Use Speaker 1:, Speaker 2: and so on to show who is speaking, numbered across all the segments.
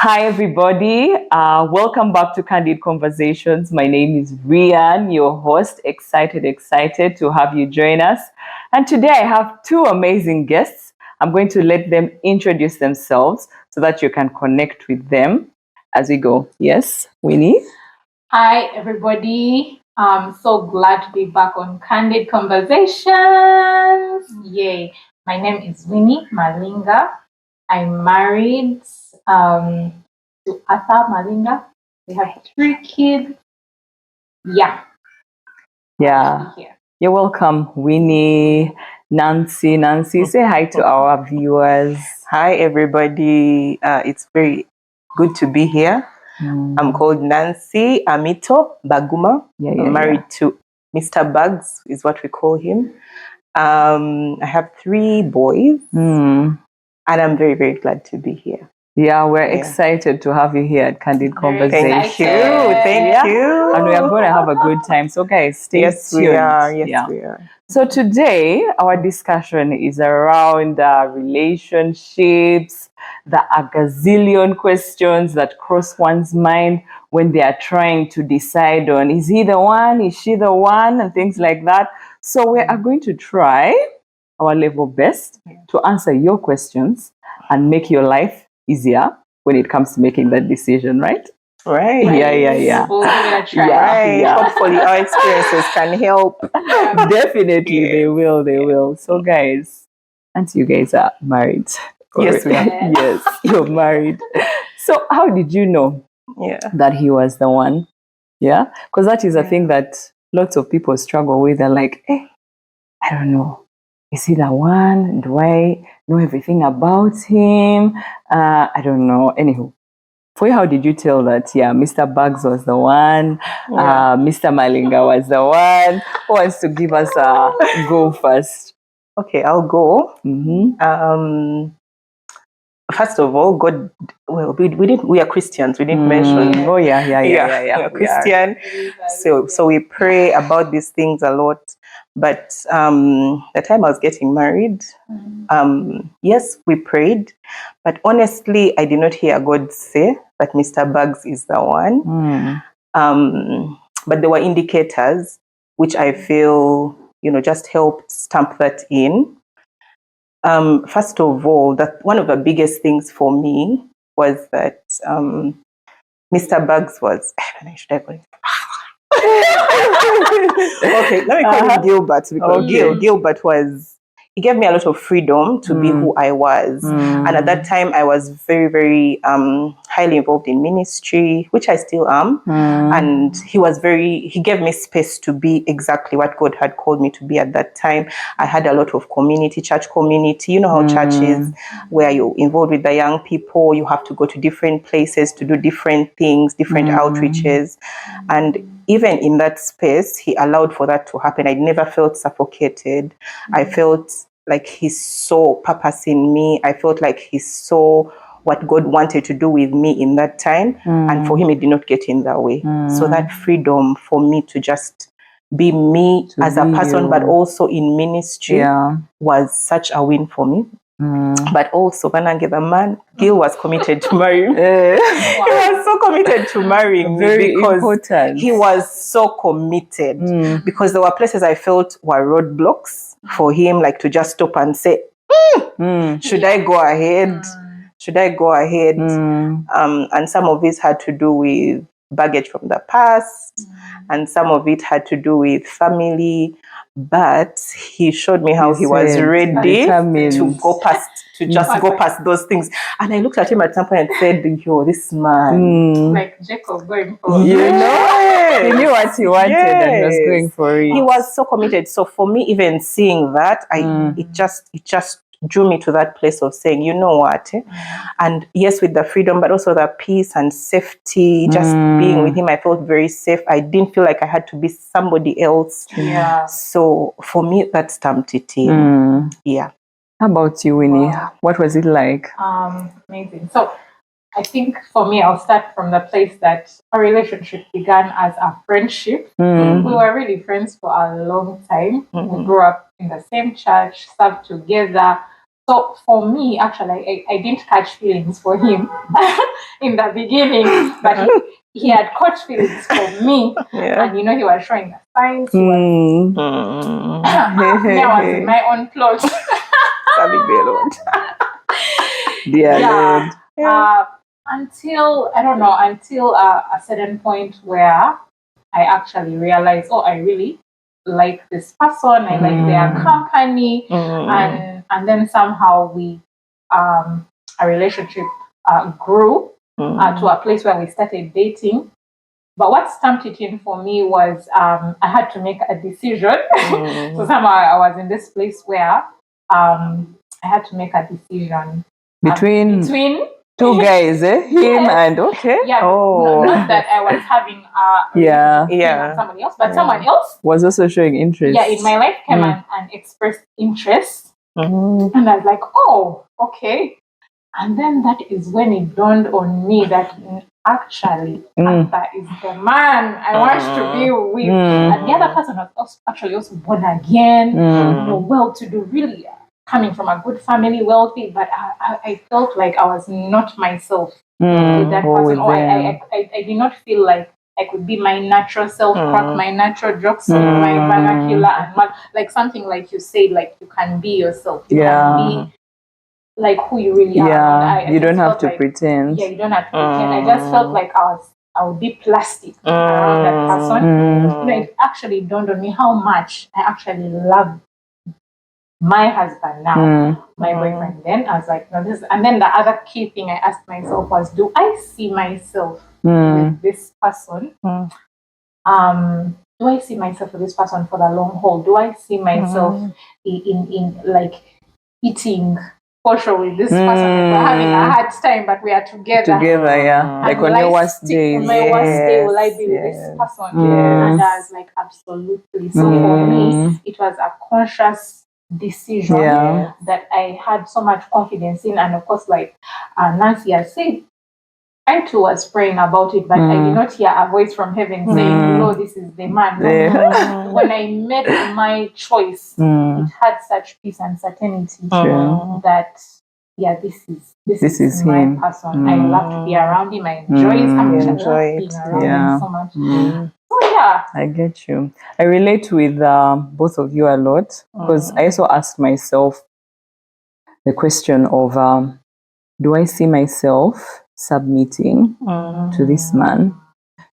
Speaker 1: Hi, everybody. Welcome back to Candid Conversations. My name is Rian, your host. Excited to have you join us. And today I have two amazing guests. I'm going to let them introduce themselves so that you can connect with them as we go. Yes, Winnie?
Speaker 2: Hi, everybody. I'm so glad to be back on Candid Conversations. Yay. My name is Winnie Malinga. I'm married to Arthur Malinga. We have 3 kids. Yeah.
Speaker 1: Yeah.
Speaker 2: Here.
Speaker 1: You're welcome, Winnie. Nancy, say hi to our viewers.
Speaker 3: Hi, everybody. It's very good to be here. I'm called Nancy Amito Baguma. I'm married to Mr. Bugs, is what we call him. I have 3 boys, and I'm very, very glad to be here.
Speaker 1: Yeah, we're excited to have you here at Candid Conversations.
Speaker 3: Thank you.
Speaker 1: And we are going to have a good time. So, guys, stay tuned.
Speaker 3: We are. We are.
Speaker 1: So today, our discussion is around relationships, the a gazillion questions that cross one's mind when they are trying to decide on, is he the one, is she the one, and things like that. So we are going to try our level best to answer your questions and make your life easier when it comes to making that decision, right?
Speaker 3: Right.
Speaker 1: Yeah.
Speaker 2: We'll give it a try.
Speaker 3: Right. Hopefully our experiences can help.
Speaker 1: Definitely, they will. So, guys, and you guys are married.
Speaker 3: Yes, we are.
Speaker 1: Yes, you're married. So, how did you know that he was the one? Yeah, because that is a thing that lots of people struggle with. They're like, I don't know. Is he the one? Do I know everything about him? I don't know. Anywho, for you, how did you tell that? Yeah, Mr. Bugs was the one. Mr. Malinga was the one. Who wants to give us a go first?
Speaker 3: Okay, I'll go.
Speaker 1: Mm-hmm.
Speaker 3: First of all, God. Well, we are Christians. We didn't mention.
Speaker 1: Oh yeah.
Speaker 3: We are Christian. So we pray about these things a lot. But the time I was getting married, yes, we prayed. But honestly, I did not hear God say that Mr. Bugs is the one. But there were indicators which I feel, just helped stamp that in. First of all, that one of the biggest things for me was that Mr. Bugs was. Should I call him? Okay, let me call him Gilbert, because Gilbert was. He gave me a lot of freedom to be who I was. And at that time, I was very, very highly involved in ministry, which I still am. And he gave me space to be exactly what God had called me to be at that time. I had a lot of church community. You know how church is, where you're involved with the young people. You have to go to different places to do different things, different outreaches. And even in that space, he allowed for that to happen. I never felt suffocated. I felt like he saw purpose in me. I felt like he saw what God wanted to do with me in that time. And for him, it did not get in that way. So that freedom for me to just be me as a person, but also in ministry was such a win for me. But also, Banange, the man, Gil was committed to marrying. He was so committed to marrying me because he was so committed. Because there were places I felt were roadblocks for him, like to just stop and say, should I go ahead? Should I go ahead? And some of it had to do with baggage from the past, and some of it had to do with family. But he showed me how he was ready to go past those things. And I looked at him at some point and said, yo, this man.
Speaker 2: Like Jacob going for
Speaker 1: he knew what he wanted and he was going for it.
Speaker 3: He was so committed. So for me, even seeing that, it just drew me to that place of saying, you know what? And yes, with the freedom, but also the peace and safety, just being with him, I felt very safe. I didn't feel like I had to be somebody else.
Speaker 2: Yeah.
Speaker 3: So for me, that stamped it in. Yeah.
Speaker 1: How about you, Winnie? Wow. What was it like?
Speaker 2: Amazing. So I think for me, I'll start from the place that our relationship began as a friendship. We were really friends for a long time. We grew up in the same church, served together, So for me, actually, I didn't catch feelings for him in the beginning, but he had caught feelings for me. And, he was showing the signs. He was, me, I was in my own clothes. Until, I don't know, until a certain point where I actually realized, I really like this person. I like their company. And then somehow our relationship grew to a place where we started dating. But what stamped it in for me was I had to make a decision. So somehow I was in this place where I had to make a decision
Speaker 1: between two guys, him and
Speaker 2: not that I was having and somebody else, but someone else
Speaker 1: was also showing interest.
Speaker 2: In my life came and expressed interest, and I was like, okay. And then that is when it dawned on me that actually Arthur is the man I want to be with. And the other person was also born again, well-to-do, really coming from a good family, wealthy, but I felt like I was not myself with that person. I did not feel like I could be my natural self, crack my natural jokes, my vernacular, and like something like you said, like you can be yourself. You can be like who you really are.
Speaker 1: You don't have to pretend.
Speaker 2: Yeah, you don't have to pretend. I just felt like I would be plastic around that person. It actually dawned on me how much I actually love my husband now, my boyfriend. Then I was like, no, this. And then the other key thing I asked myself was, do I see myself with this person? Do I see myself with this person for the long haul? Do I see myself in like eating kosher with this person? We're having a hard time, but we are together.
Speaker 1: Like on your worst day.
Speaker 2: On my worst day, will I be with this person? And I was like, absolutely. So for me, it was a conscious decision that I had so much confidence in. And of course, like Nancy has said, I too was praying about it, but I did not hear a voice from heaven saying, no, this is the man. When I made my choice, it had such peace and certainty that, this is my person. I love to be around him. I enjoy his company. Being around him so much.
Speaker 1: I get you. I relate with both of you a lot because I also asked myself the question of, do I see myself submitting to this man?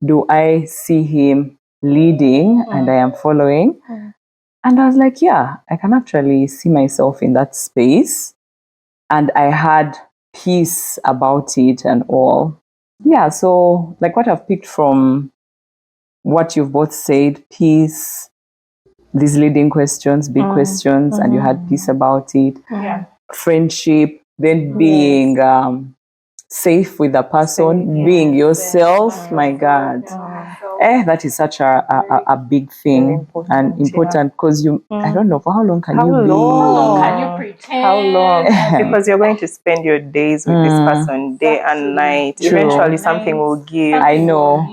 Speaker 1: Do I see him leading and I am following? And I was like, I can actually see myself in that space. And I had peace about it and all. So like what I've picked from what you've both said, peace, these leading questions, big questions, and you had peace about it. Friendship, then being safe with the person, being yourself. My God, that is such a big thing and important because you. I don't know for how long can you be?
Speaker 2: How long can you pretend?
Speaker 3: How long? Because you're going to spend your days with this person, day and night.
Speaker 1: True.
Speaker 3: Eventually, something will give.
Speaker 1: I know.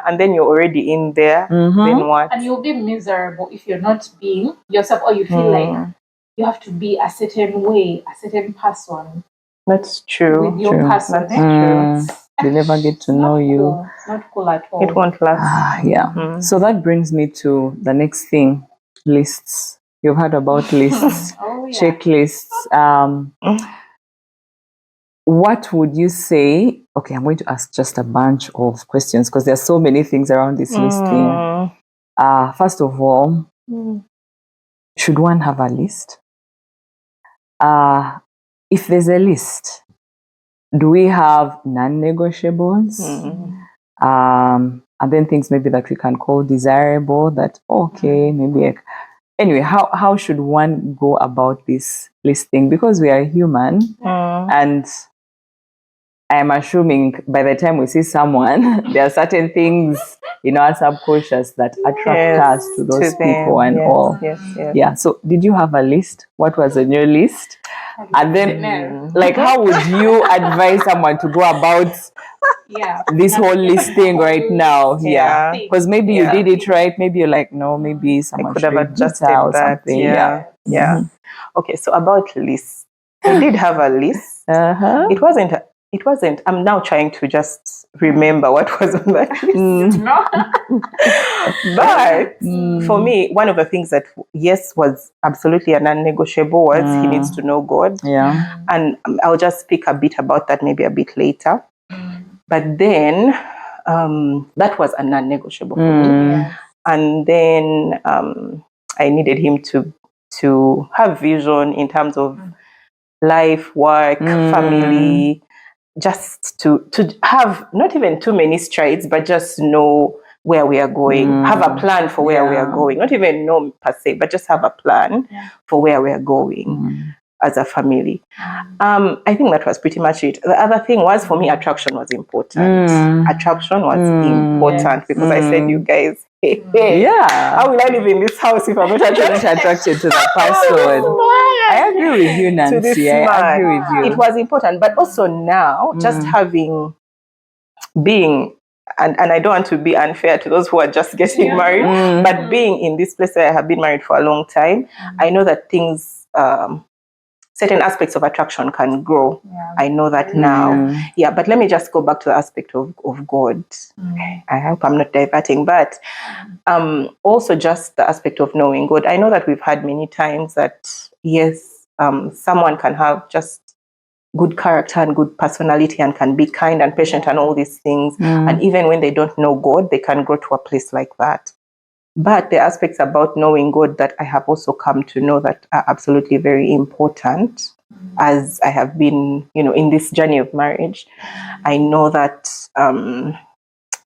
Speaker 3: And then you're already in there. Then what?
Speaker 2: And you'll be miserable if you're not being yourself, or you feel like you have to be a certain way, a certain person.
Speaker 3: That's true.
Speaker 2: With your person.
Speaker 3: That's true.
Speaker 1: They never get to know you.
Speaker 2: Cool. It's not cool at all.
Speaker 3: It won't last.
Speaker 1: So that brings me to the next thing, lists. You've heard about lists, checklists. What would you say? Okay, I'm going to ask just a bunch of questions because there's so many things around this listing. First of all, should one have a list? If there's a list, do we have non-negotiables? And then things maybe that we can call desirable, that, maybe. Anyway, how should one go about this listing? Because we are human, and I'm assuming by the time we see someone, there are certain things in our subconscious that attract us to those people and all. So did you have a list? What was on your list? And then, how would you advise someone to go about this whole listing right now? Because maybe you did it right. Maybe you're like, no, maybe someone
Speaker 3: could have adjusted
Speaker 1: or
Speaker 3: that.
Speaker 1: something.
Speaker 3: Okay, so about lists. I did have a list. It wasn't. I'm now trying to just remember what was on that list. But for me, one of the things that, yes, was absolutely a non-negotiable was he needs to know God.
Speaker 1: Yeah.
Speaker 3: And I'll just speak a bit about that maybe a bit later. But then that was a non-negotiable for me. And then I needed him to have vision in terms of life, work, family, just to have not even too many strides, but just know where we are going, have a plan for where we are going, not even know per se, but just have a plan for where we are going as a family. I think that was pretty much it. The other thing was, for me, attraction was important. Attraction was important because I said, you guys, how will I live in this house if I'm not attracted to that person?
Speaker 1: I agree with you, Nancy. I agree with you.
Speaker 3: It was important, but also now, just being, and I don't want to be unfair to those who are just getting married, but being in this place where I have been married for a long time, I know that things, certain aspects of attraction can grow. I know that now. But let me just go back to the aspect of God. I hope I'm not diverting, but also just the aspect of knowing God. I know that we've had many times that, yes, someone can have just good character and good personality and can be kind and patient and all these things. And even when they don't know God, they can grow to a place like that. But the aspects about knowing God that I have also come to know that are absolutely very important as I have been, in this journey of marriage. I know that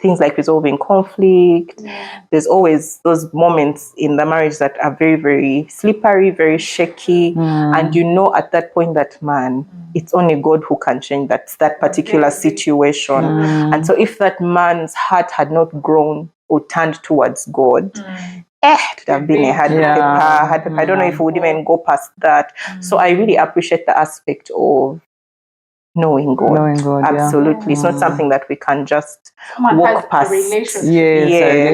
Speaker 3: things like resolving conflict, there's always those moments in the marriage that are very, very slippery, very shaky. And at that point that, man, it's only God who can change that particular situation. And so if that man's heart had not grown or turned towards God, it would have been a hard paper. I don't know if we would even go past that. So I really appreciate the aspect of knowing God. Absolutely. It's not something that we can just walk past. Yes,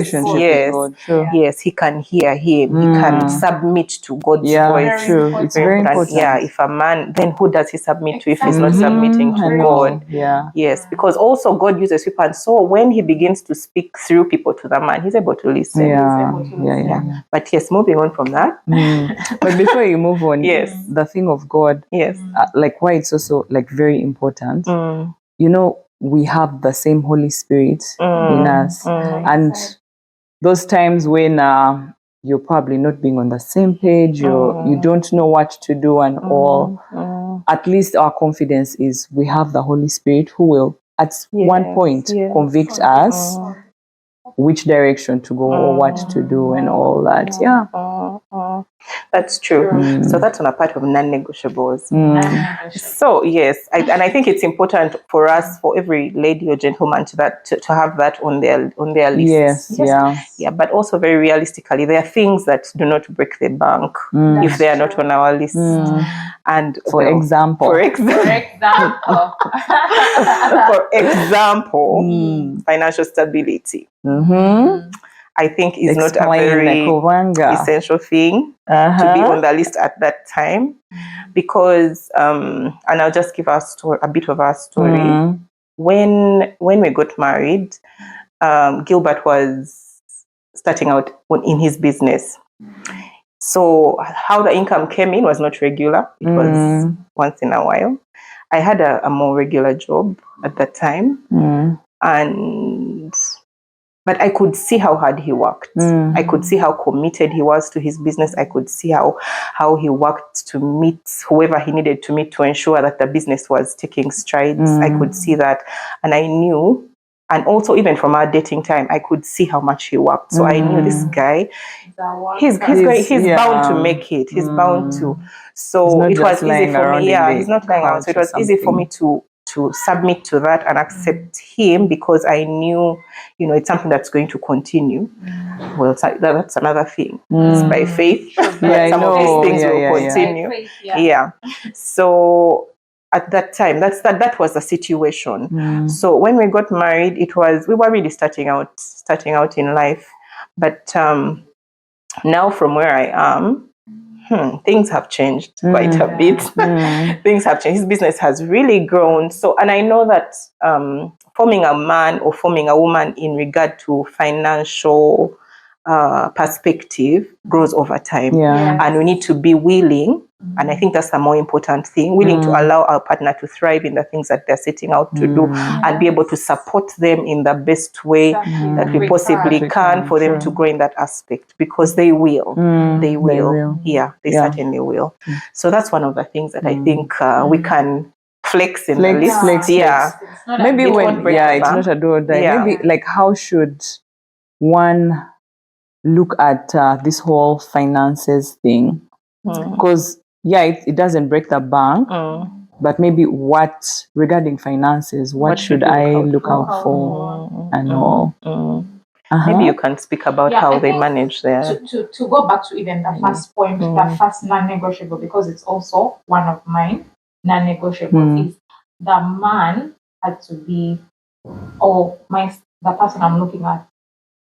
Speaker 3: he can hear him. He can submit to God's voice.
Speaker 1: True. It's very important.
Speaker 3: If a man, then who does he submit to if he's not submitting to God? Yes, because also God uses people, and so when he begins to speak through people to the man, he's able to listen. But yes, moving on from that.
Speaker 1: But before you move on, the thing of God, like why it's also like very important. We have the same Holy Spirit in us, and those times when you're probably not being on the same page, you don't know what to do and all, at least our confidence is we have the Holy Spirit who will at one point convict us which direction to go or what to do and all that.
Speaker 3: That's true. So that's on a part of non-negotiables. So yes, I think it's important for us, for every lady or gentleman, to have that on their list. But also very realistically, there are things that do not break the bank if they are not on our list. And
Speaker 1: for example,
Speaker 3: financial stability. I think is not a very essential thing to be on the list at that time, because and I'll just give a bit of our story. When we got married, Gilbert was starting out in his business. So how the income came in was not regular. It was once in a while. I had a more regular job at that time, but I could see how hard he worked. I could see how committed he was to his business. I could see how he worked to meet whoever he needed to meet to ensure that the business was taking strides. I could see that, and I knew. And also, even from our dating time, I could see how much he worked. So I knew this guy, he's bound to make it. He's bound to. So it was easy for me. He's not lying around. So it was easy for me to submit to that and accept him, because I knew, it's something that's going to continue. Well, that's another thing. It's by faith. Some of these things will continue. So at that time, that was the situation. So when we got married, we were really starting out in life. But now from where I am, things have changed quite a bit. Things have changed. His business has really grown. So, and I know that forming a man or forming a woman in regard to financial perspective grows over time. And we need to be willing, and I think that's the more important thing, willing to allow our partner to thrive in the things that they're setting out to do, and be able to support them in the best way that we possibly can for them to grow in that aspect, because they will. They will. Yeah, they certainly will. So that's one of the things that I think we can flex in the list.
Speaker 1: Flex. Maybe when, it's not a do or die. Maybe like, how should one look at this whole finances thing? Because it doesn't break the bank, but maybe regarding finances, what should I look out for and all?
Speaker 3: Maybe you can speak about how they manage their...
Speaker 2: To go back to even the first point, the first non-negotiable, because it's also one of mine, non-negotiable, is the man had to be, the person I'm looking at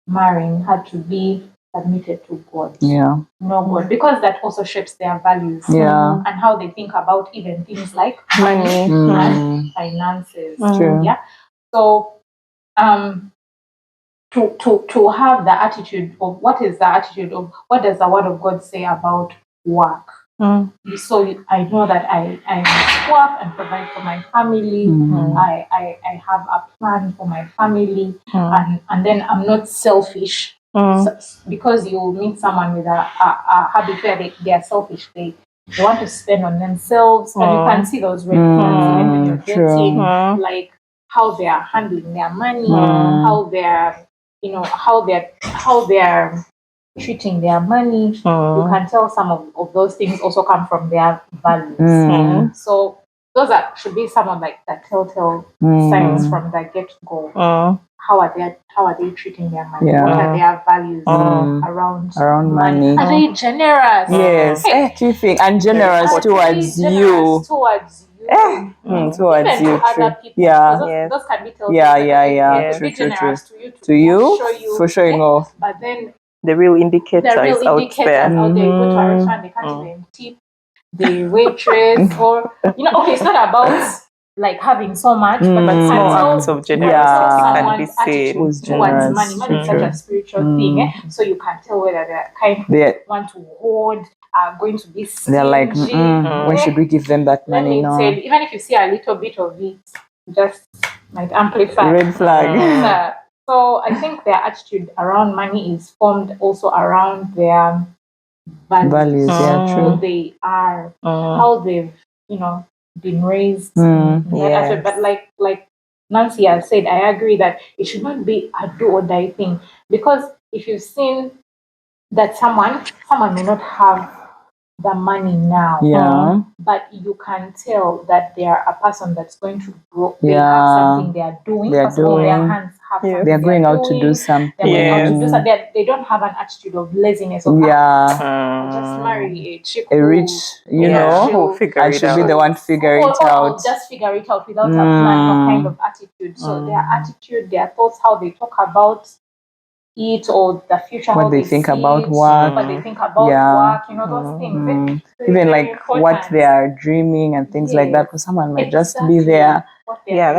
Speaker 2: marrying had to be submitted to God.
Speaker 1: No
Speaker 2: God, because that also shapes their values and how they think about even things like money and finances. So to have the attitude of what does the word of God say about work? So I know that I must work and provide for my family. I have a plan for my family, and then I'm not selfish. So, because you meet someone with a habit where they are selfish, they want to spend on themselves, and you can see those red flags even when you're dating, like how they are handling their money, how they're how they're treating their money. You can tell some of those things also come from their values. So those should be some of like the telltale signs from the get-go. How are they treating their money? What are their values around money? Are they generous?
Speaker 1: Yes. Do you think? And generous towards you.
Speaker 2: Towards you.
Speaker 1: Towards
Speaker 2: even
Speaker 1: you.
Speaker 2: To other people. Those can be telltale. Be generous to you
Speaker 1: for showing off.
Speaker 2: But then
Speaker 3: the real indicators out there.
Speaker 2: Out there. You go to a restaurant, they can't even tip the waitress, or it's not about like having so much, but
Speaker 3: small acts of generosity can be seen
Speaker 2: towards money. Money is such a spiritual thing, so you can tell whether they're kind of want to hoard, are going to be stingy.
Speaker 1: They're like, when should we give them that money?
Speaker 2: Let me tell you, even if you see a little bit of it, just might amplify.
Speaker 1: Red flag.
Speaker 2: So I think their attitude around money is formed also around their values. Who they are, how they've been raised. But like Nancy has said, I agree that it should not be a do or die thing, because if you've seen that someone may not have the money now, but you can tell that they are a person that's going to grow. They have something they are doing. Their hands have something.
Speaker 1: They're going out to do something.
Speaker 2: They don't have an attitude of laziness. Of just marry a
Speaker 1: rich,
Speaker 2: who
Speaker 1: figure it out. I should be the one to figure it out.
Speaker 2: Just figure it out without a plan, kind of attitude. So their attitude, their thoughts, how they talk about it, or the future,
Speaker 1: what they think about work,
Speaker 2: those things.
Speaker 1: Even like important. What they are dreaming and things like that. Because someone might just be there,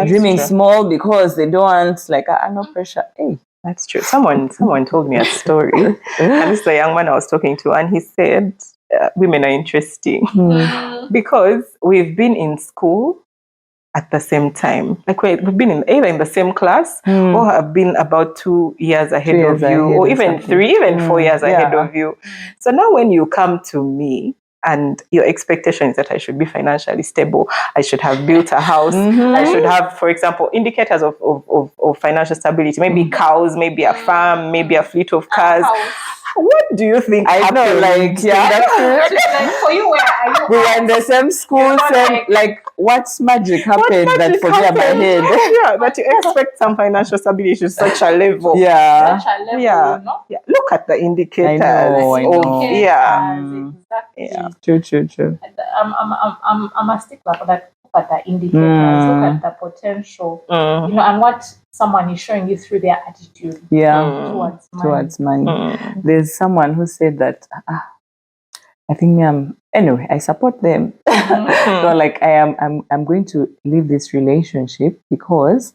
Speaker 1: dreaming small because they don't want no pressure. Hey,
Speaker 3: that's true. Someone told me a story, and this is a young man I was talking to, and he said, "Women are interesting because we've been in school at the same time. Like we've been either in the same class or have been about 2 years ahead of you, or even 3, even 4 years ahead of you. So now when you come to me and your expectation is that I should be financially stable, I should have built a house, I should have, for example, indicators of financial stability, maybe cows, maybe a farm, maybe a fleet of cars. What do you think happened?
Speaker 1: I know, like
Speaker 2: for you, where are you?
Speaker 1: We were in the same school, what's magic happened that for me, my head?
Speaker 3: But you expect some financial stability to such a level. Look at the indicators.
Speaker 1: I know.
Speaker 2: Exactly.
Speaker 1: True.
Speaker 2: I'm a stickler for that. Look at the indicators, look at the potential, and what someone is showing you through their attitude towards money.
Speaker 1: There's someone who said that I think anyway, I support them. So like I'm going to leave this relationship because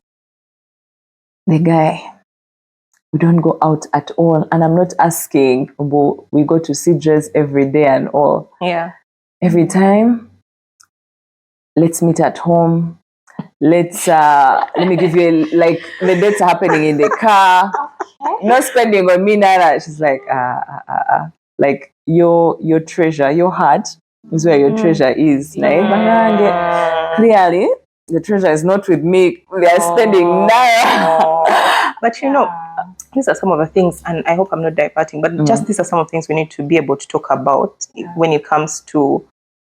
Speaker 1: the guy, we don't go out at all. And I'm not asking, but we go to see dress every day and all.
Speaker 3: Yeah.
Speaker 1: Every time, let's meet at home. Let me give you like the dates are happening in the car. Okay. Not spending on me, Nara. She's like, like your treasure, your heart is where your treasure is. Like, clearly, the treasure is not with me. We are spending Nara.
Speaker 3: But you know, these are some of the things, and I hope I'm not diverting, but just these are some of the things we need to be able to talk about when it comes to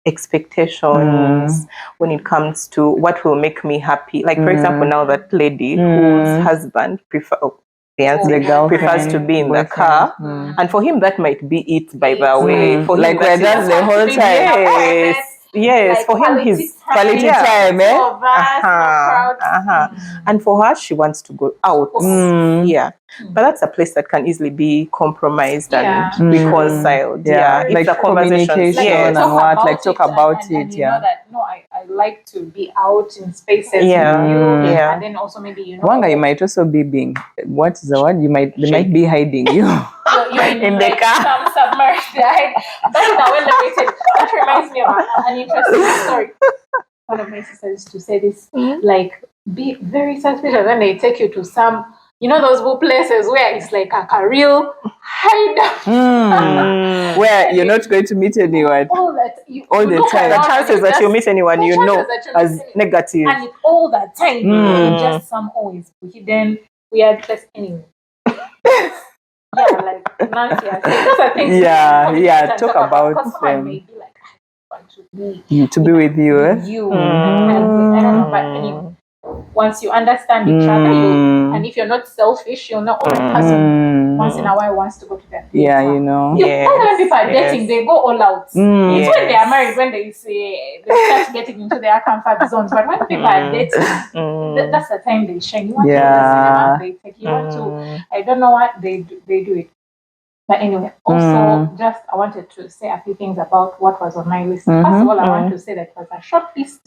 Speaker 3: expectations, when it comes to what will make me happy. Like, for example, now that lady whose husband prefers to be in the car, and for him that might be it, by the way. For
Speaker 1: like
Speaker 3: him,
Speaker 1: we're just the whole time.
Speaker 3: Yes,
Speaker 2: like
Speaker 3: for him, his
Speaker 1: quality time,
Speaker 3: and for her, she wants to go out. Yeah, but that's a place that can easily be compromised and reconciled. If
Speaker 1: like
Speaker 3: the
Speaker 1: communication and what, like talk about it.
Speaker 2: And you know that I like to be out in spaces with you, and then also maybe
Speaker 1: Wanga, you might also be being what is the word? They might be hiding you.
Speaker 2: You're in the car. Some submerged. That reminds me of an interesting story. One of my sisters used to say this, like, be very suspicious when they take you to some, those places where it's like a real hide.
Speaker 1: Where you're not going to meet anyone.
Speaker 2: All the
Speaker 3: time. The chances that you meet anyone as negative.
Speaker 2: And all the time. Just some always hidden weird place anyway. Like Nancy, those are things.
Speaker 1: Talk about them.
Speaker 2: May be like, I want
Speaker 1: to be with you.
Speaker 2: I don't know, but anyway, once you understand each other, and if you're not selfish, you'll know, that person once in a while wants to go to that. When people are dating, they go all out. It's when they are married, when they start getting into their comfort zones. But when people are dating, that's the time they shine. You want to go to the cinema, they take you. Want to, I don't know what they do it. But anyway, also I wanted to say a few things about what was on my list. First of all, I want to say that it was a short list.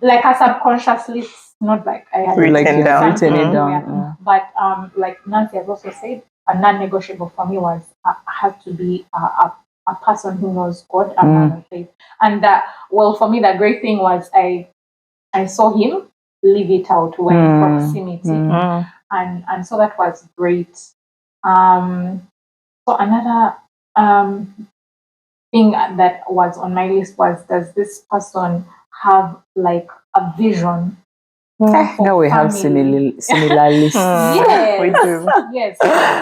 Speaker 2: Like a subconscious list, not like I had
Speaker 1: written it down.
Speaker 2: But like Nancy has also said, a non-negotiable for me was I had to be a person who knows God and man of faith. And for me, the great thing was I saw him live it out when in proximity, and so that was great. So another thing that was on my list was, does this person have like a vision?
Speaker 1: Now we have similar lists.
Speaker 2: Yes,
Speaker 3: we do.
Speaker 2: Yes,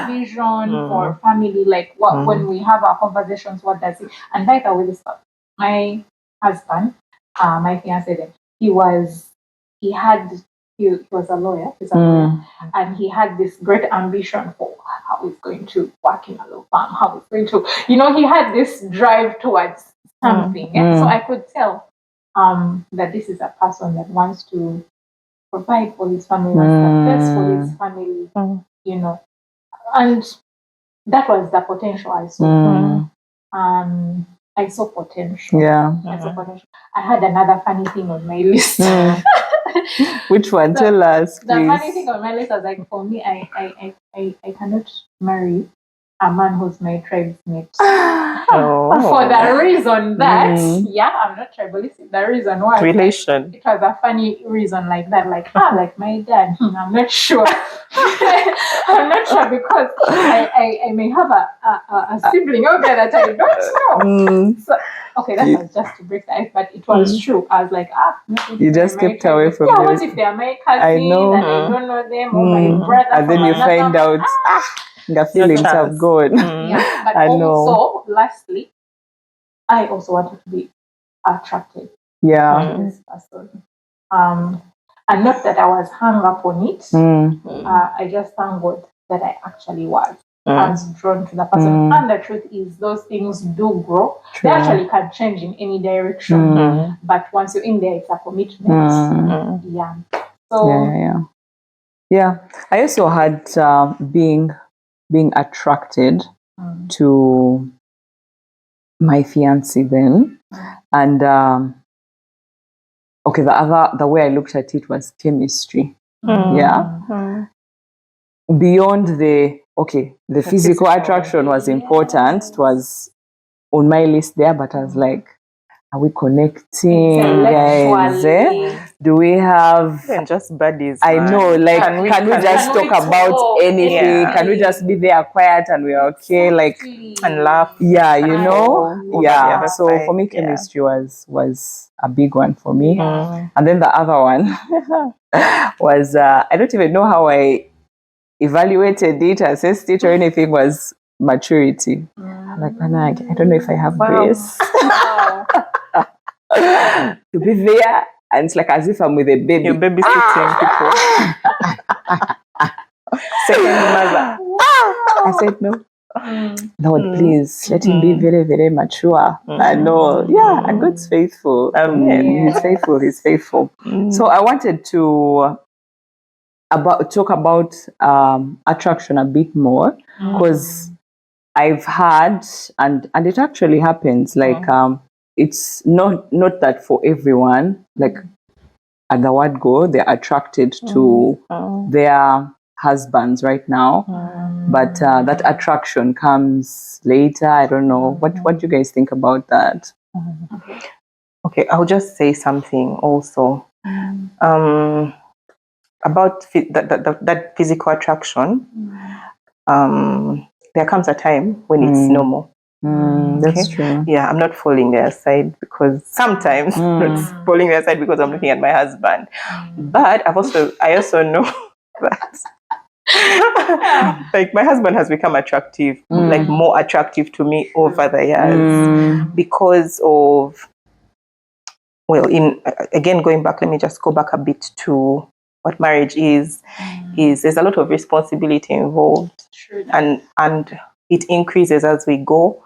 Speaker 2: vision for family. Like when we have our conversations, what does it? And like with my husband, my fiance, then he was a lawyer. He's a lawyer, and he had this great ambition for how he's going to work in a law firm. How he's going to, he had this drive towards something. So I could tell that this is a person that wants to provide for his family, success for his family, and that was the potential I saw. I saw potential. I saw potential. I had another funny thing on my list.
Speaker 1: Which one? Tell us, please.
Speaker 2: The funny thing on my list was like, for me, I cannot marry a man who's my tribesmate. For the reason that, I'm not tribalistic. The reason why
Speaker 3: relation.
Speaker 2: It was a funny reason like that. Like, like my dad. I'm not sure. I'm not sure because I may have a sibling out there that I don't know. So, that was just to break the ice, but it was true. I was like,
Speaker 1: you just kept away from them.
Speaker 2: What if they are my cousin and I don't know them, or my brother?
Speaker 1: And then you find out. The feelings have gone.
Speaker 2: But also, lastly, I also wanted to be attracted to this person. And not that I was hung up on it. I just thank God that I actually was. I was drawn to the person. And the truth is, those things do grow. True. They actually can change in any direction. But once you're in there, it's a commitment. So,
Speaker 1: yeah. I also had being attracted to my fiance then. And okay, the way I looked at it was chemistry. Yeah. Beyond the physical attraction was important. It was on my list there, but I was like, are we connecting, guys? Do we have
Speaker 3: just buddies?
Speaker 1: I know, like, can we just talk about anything? Yeah. Can we just be there quiet and we're okay, like,
Speaker 3: and laugh?
Speaker 1: Yeah, you know, yeah. So for me, chemistry was a big one for me, and then the other one was I don't even know how I evaluated it, assessed it, or anything. Was maturity. I'm like, I don't know if I have grace to be there. And it's like as if I'm with a baby.
Speaker 3: You're babysitting people. Second mother.
Speaker 1: I said, no. Lord, please let him be very, very mature. And all. Yeah, and God's faithful. He's faithful. He's faithful. So I wanted to talk about attraction a bit more, because I've had, and it actually happens, like it's not that for everyone, like at the word go, they're attracted to their husbands right now, but that attraction comes later. I don't know. What do you guys think about that?
Speaker 3: Okay, I'll just say something also about that physical attraction. There comes a time when it's normal.
Speaker 1: That's true.
Speaker 3: Yeah, I'm not falling their side because sometimes not falling their side because I'm looking at my husband. But I also know that like my husband has become attractive, like more attractive to me over the years because of, well, again going back, let me just go back a bit to what marriage is there's a lot of responsibility involved, and it increases as we go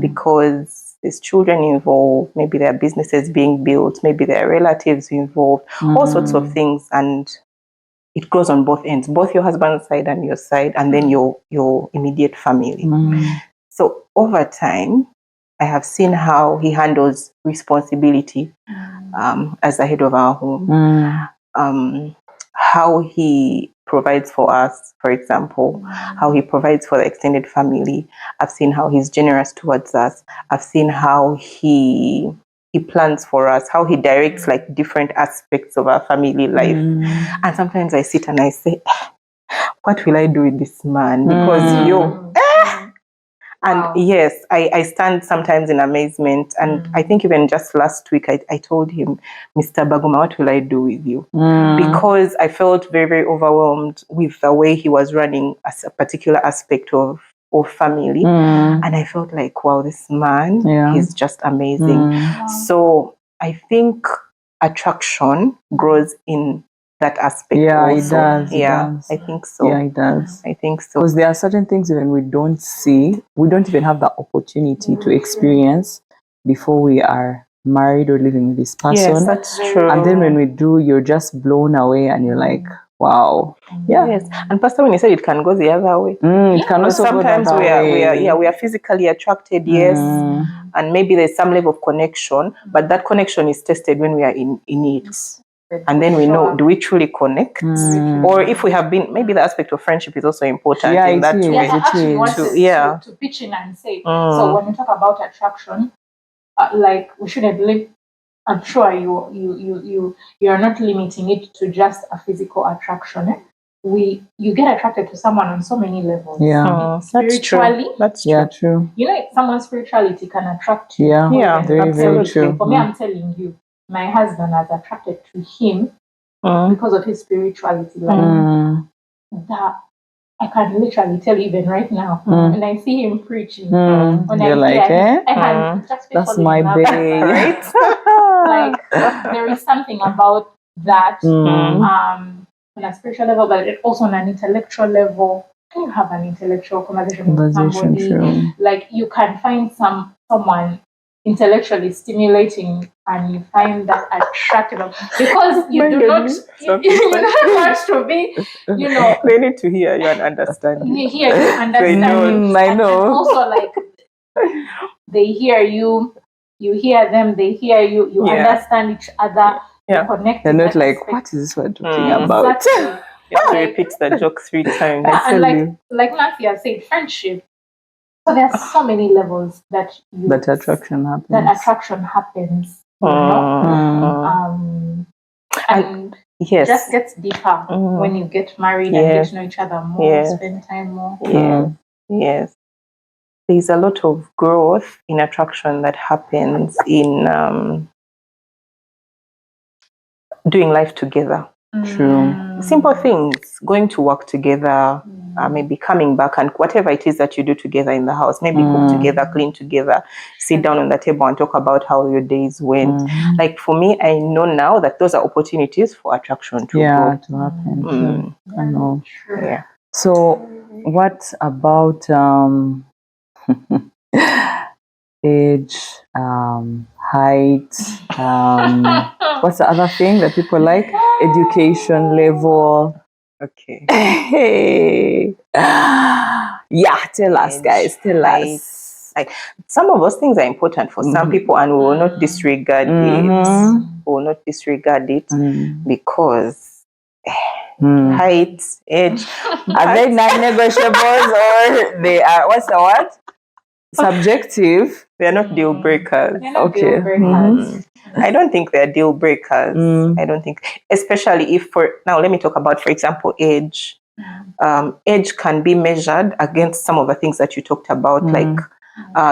Speaker 3: because there's children involved, maybe there are businesses being built, maybe there are relatives involved, all sorts of things, and it grows on both ends, both your husband's side and your side, and then your immediate family. So over time, I have seen how he handles responsibility as the head of our home. How he provides for us, for example, how he provides for the extended family. I've seen how he's generous towards us. I've seen how he plans for us, how he directs like different aspects of our family life. And sometimes I sit and I say, what will I do with this man? Because and yes, I stand sometimes in amazement. And I think even just last week, I told him, Mr. Baguma, what will I do with you? Because I felt very, very overwhelmed with the way he was running a particular aspect of family. And I felt like, wow, this man, he's just amazing. So I think attraction grows in that aspect.
Speaker 1: Yeah,
Speaker 3: also.
Speaker 1: It does.
Speaker 3: I think so.
Speaker 1: Yeah, it does.
Speaker 3: I think so.
Speaker 1: Because there are certain things when we don't see, we don't even have the opportunity to experience before we are married or living with this person.
Speaker 3: Yes, that's true.
Speaker 1: And then when we do, you're just blown away and you're like, wow. Yeah.
Speaker 3: Yes. And Pastor, when you said it can go the other way.
Speaker 1: It can also
Speaker 3: sometimes
Speaker 1: go the other way.
Speaker 3: we are physically attracted, yes. And maybe there's some level of connection, but that connection is tested when we are in it. And then we know, do we truly connect? Or if we have been, maybe the aspect of friendship is also important in that way.
Speaker 2: I actually wanted to pitch in and say, so when we talk about attraction, like we shouldn't live. I'm sure you are not limiting it to just a physical attraction. You get attracted to someone on so many levels.
Speaker 1: Yeah,
Speaker 2: spiritually,
Speaker 3: that's true.
Speaker 1: Yeah, true.
Speaker 2: You know, someone's spirituality can attract you.
Speaker 1: Yeah, very, very true.
Speaker 2: For me, I'm telling you, my husband has attracted to him because of his spirituality. Like that, I can literally tell you even right now when I see him preaching. When
Speaker 1: you're like,
Speaker 2: I can just be
Speaker 1: that's my baby,
Speaker 2: right? Like there is something about that on a spiritual level, but also on an intellectual level. When you have an intellectual conversation with somebody, like you can find someone intellectually stimulating and you find that attractive because you do not want to be, you know,
Speaker 3: they need to hear you and understand
Speaker 2: you. I know.
Speaker 1: And
Speaker 2: also like they hear you, you hear them, they hear you, you understand each other, you connect.
Speaker 1: They're not like, what is this we're talking about?
Speaker 2: Exactly.
Speaker 3: You have to repeat the joke 3 times.
Speaker 2: And like Nancy has said, friendship. So there are so many levels that
Speaker 1: attraction happens.
Speaker 2: You know? And just gets deeper when you get married and get to know each other more, spend time more.
Speaker 3: Yes. There's a lot of growth in attraction that happens in doing life together.
Speaker 1: True.
Speaker 3: Simple things, going to work together, maybe coming back and whatever it is that you do together in the house, maybe cook together, clean together, sit down on the table and talk about how your days went. Like for me, I know now that those are opportunities for attraction to grow.
Speaker 1: To happen. I know.
Speaker 3: Yeah.
Speaker 1: So what about age, height, what's the other thing that people like? Education level.
Speaker 3: Okay.
Speaker 1: Yeah, tell us, guys. Tell us.
Speaker 3: Like some of those things are important for some people, and we will not disregard it. We will not disregard it because height, age,
Speaker 1: are they non-negotiables or they are? What's the word? Subjective.
Speaker 3: They're not deal breakers.
Speaker 2: I
Speaker 3: don't think they're deal breakers. I don't think, especially if now let me talk about, for example, age. Age can be measured against some of the things that you talked about, like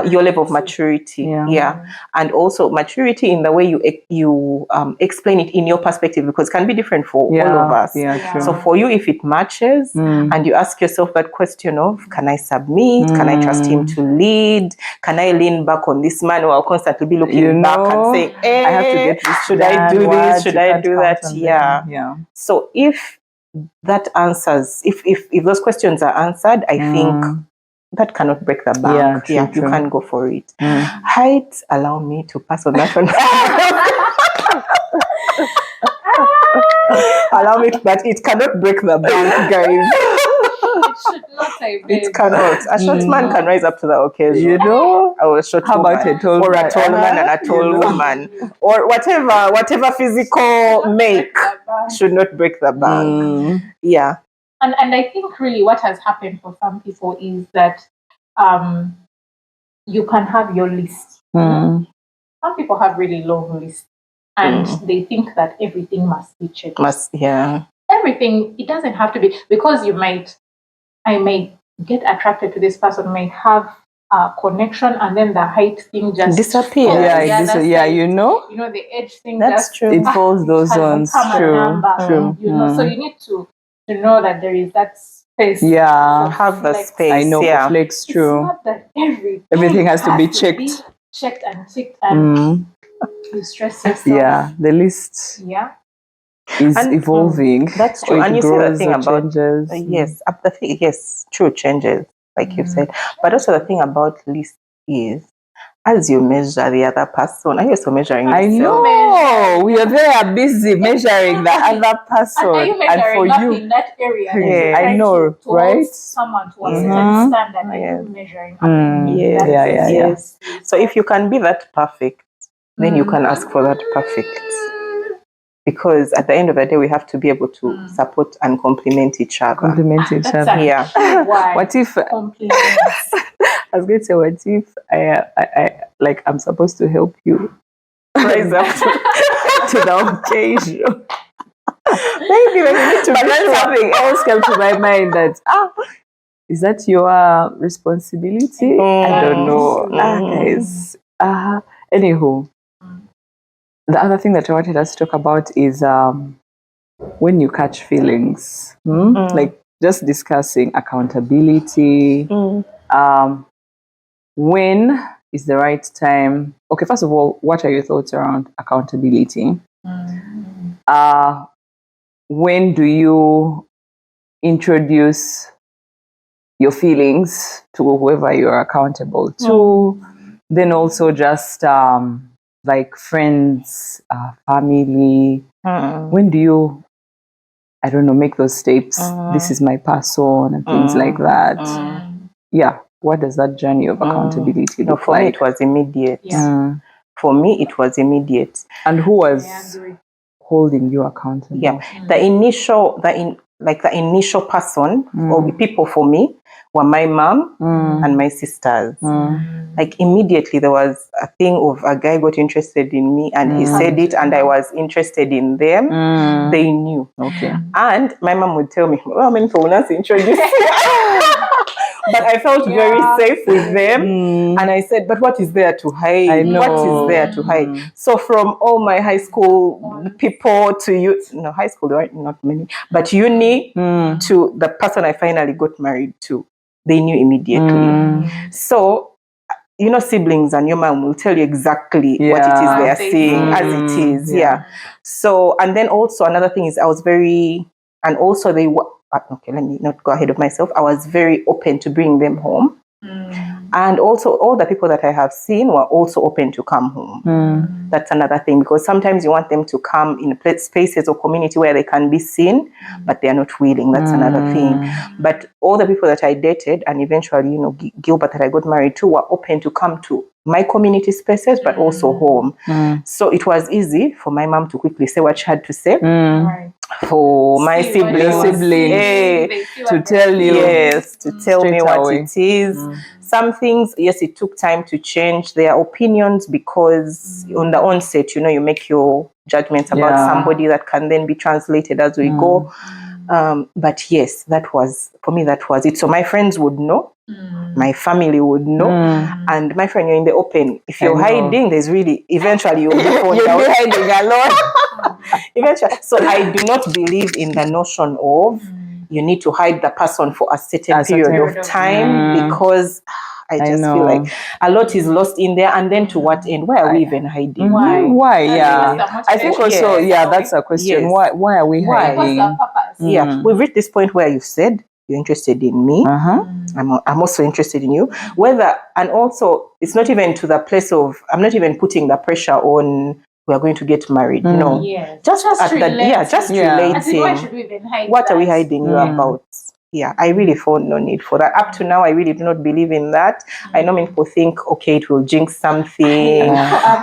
Speaker 3: your level of maturity. And also maturity in the way you explain it in your perspective, because it can be different for all of us. So for you, if it matches and you ask yourself that question of, can I submit? Can I trust him to lead? Can I lean back on this man, or I'll constantly be looking back and saying, hey, I have to get this. Should I do this? Should I do that? So if that answers, if those questions are answered, I think that cannot break the bank. You can go for it. Height, allow me to pass on that one. Allow me, but it cannot break the bank, guys.
Speaker 2: It should not,
Speaker 3: it cannot. A short man can rise up to the occasion.
Speaker 1: You know?
Speaker 3: Or a short
Speaker 1: How about a tall
Speaker 3: or a tall man and a tall woman. Or whatever physical make should not break the bank. Yeah.
Speaker 2: And I think really what has happened for some people is that you can have your list. Some people have really long lists, and they think that everything must be checked. Everything, it doesn't have to be, because I may get attracted to this person, may have a connection, and then the height thing just
Speaker 3: disappears.
Speaker 1: You know
Speaker 2: the age thing.
Speaker 3: That's true.
Speaker 1: It falls those ones. True.
Speaker 2: So you need to know that there is that space.
Speaker 3: Have the space.
Speaker 1: I know. Flex. True.
Speaker 2: It's not that
Speaker 1: everything has to be checked.
Speaker 2: Checked and ticked, and you stress yourself.
Speaker 1: Yeah, the list. Is evolving.
Speaker 3: That's true. And you see the thing about
Speaker 1: changes.
Speaker 3: True, changes, like you said. But also the thing about list is, as you measure the other person, are you also measuring yourself?
Speaker 1: I know. We are very busy measuring the other person.
Speaker 2: And are you measuring up in that area?
Speaker 1: I know, right?
Speaker 2: Someone to a certain standard. Are you measuring up?
Speaker 1: Yes.
Speaker 3: So if you can be that perfect, then you can ask for that perfect. Because at the end of the day, we have to be able to support and complement each other.
Speaker 1: What if I was going to say, what if I like I'm supposed to help you rise up to the occasion?
Speaker 3: Maybe we need to.
Speaker 1: But then something else came to my mind that is that your responsibility? I don't know, guys. Anywho. The other thing that I wanted us to talk about is when you catch feelings, like just discussing accountability. When is the right time? Okay, first of all, what are your thoughts around accountability? When do you introduce your feelings to whoever you're accountable to? Then also just like friends, family. When do you, I don't know, make those steps? This is my person and things like that. Yeah. what does that journey of accountability look
Speaker 3: for
Speaker 1: like?
Speaker 3: me, it was immediate.
Speaker 2: Yeah.
Speaker 3: For me, it was immediate.
Speaker 1: And who was holding you accountable?
Speaker 3: Yeah, the initial person or the people for me were my mom and my sisters. Like immediately there was a thing of a guy got interested in me and he said it and I was interested in them. They knew.
Speaker 1: Okay.
Speaker 3: And my mom would tell me, "Oh, I'm for us introduce." But I felt very safe with them. And I said, but what is there to hide?
Speaker 1: I know.
Speaker 3: What is there to hide? So from all my high school people to you, no, high school, there were not many, but uni to the person I finally got married to, they knew immediately. So, siblings and your mom will tell you exactly what it is they are seeing as it is. Yeah. So, and then also another thing is I was very, and also they were, okay, let me not go ahead of myself. I was very open to bring them home. And also all the people that I have seen were also open to come home. That's another thing, because sometimes you want them to come in spaces or community where they can be seen, but they are not willing. That's another thing. But all the people that I dated and eventually, Gilbert that I got married to were open to come to my community spaces, but also home. So it was easy for my mom to quickly say what she had to say. For my siblings,
Speaker 1: to tell you,
Speaker 3: to tell me what it is. Some things, yes, it took time to change their opinions because on the onset, you make your judgments about somebody that can then be translated as we go. But yes, for me, that was it. So my friends would know, my family would know, and my friend, you're in the open. If you're hiding, there's really, eventually you'll be found out.
Speaker 1: You'll be hiding alone.
Speaker 3: Eventually. So I do not believe in the notion of you need to hide the person for a certain period of time because I just feel like a lot is lost in there. And then to what end? Why are we even hiding?
Speaker 1: Why? Yeah. I think also, that's a question.
Speaker 3: Yes.
Speaker 1: Why are we hiding?
Speaker 2: What's the purpose?
Speaker 3: Yeah. We've reached this point where you've said you're interested in me. I'm also interested in you. And also it's not even to the place of, I'm not even putting the pressure on we are going to get married. No. Just relating.
Speaker 2: Why should we even hide
Speaker 3: what
Speaker 2: that?
Speaker 3: are we hiding you about? Yeah, I really found no need for that. Up to now, I really do not believe in that. I know many people think, okay, it will jinx something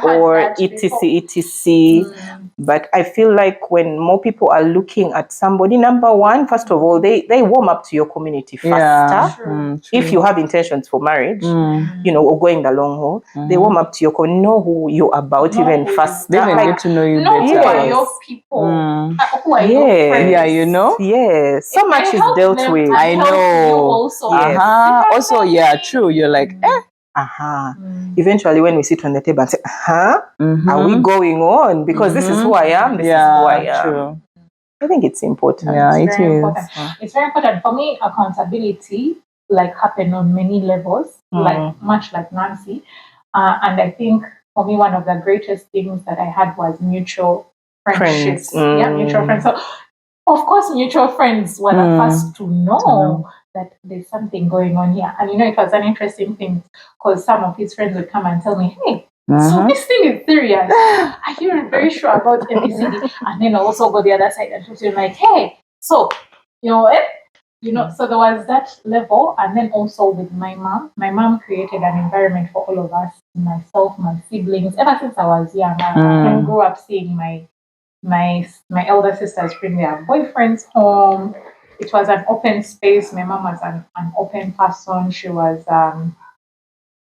Speaker 3: or etc. But I feel like when more people are looking at somebody, number one, first of all, they warm up to your community faster. If you have intentions for marriage, or going the long haul, they warm up to your community, know who you're about even faster.
Speaker 1: They even get to know you better.
Speaker 2: Who are your people? Who are your friends?
Speaker 1: Yeah,
Speaker 3: Yes. So much is dealt with.
Speaker 1: I know. Also, true. You're like,
Speaker 3: Eventually, when we sit on the table and say, are we going on? Because this is who I am. This is who I am.
Speaker 1: True.
Speaker 3: I think it's important.
Speaker 1: Yeah, it is.
Speaker 2: Important. It's very important. For me, accountability happen on many levels, much like Nancy. And I think for me, one of the greatest things that I had was mutual friendships. Mutual friends. So, of course, mutual friends were the first to know that there's something going on here. And it was an interesting thing because some of his friends would come and tell me, hey, so this thing is serious. Are you very sure about ABCD? And then I also go the other side and talk to him like, hey, so, so there was that level. And then also with my mom created an environment for all of us, myself, my siblings. Ever since I was young, I grew up seeing my elder sisters bring their boyfriends home. It was an open space. My mom was an open person. She was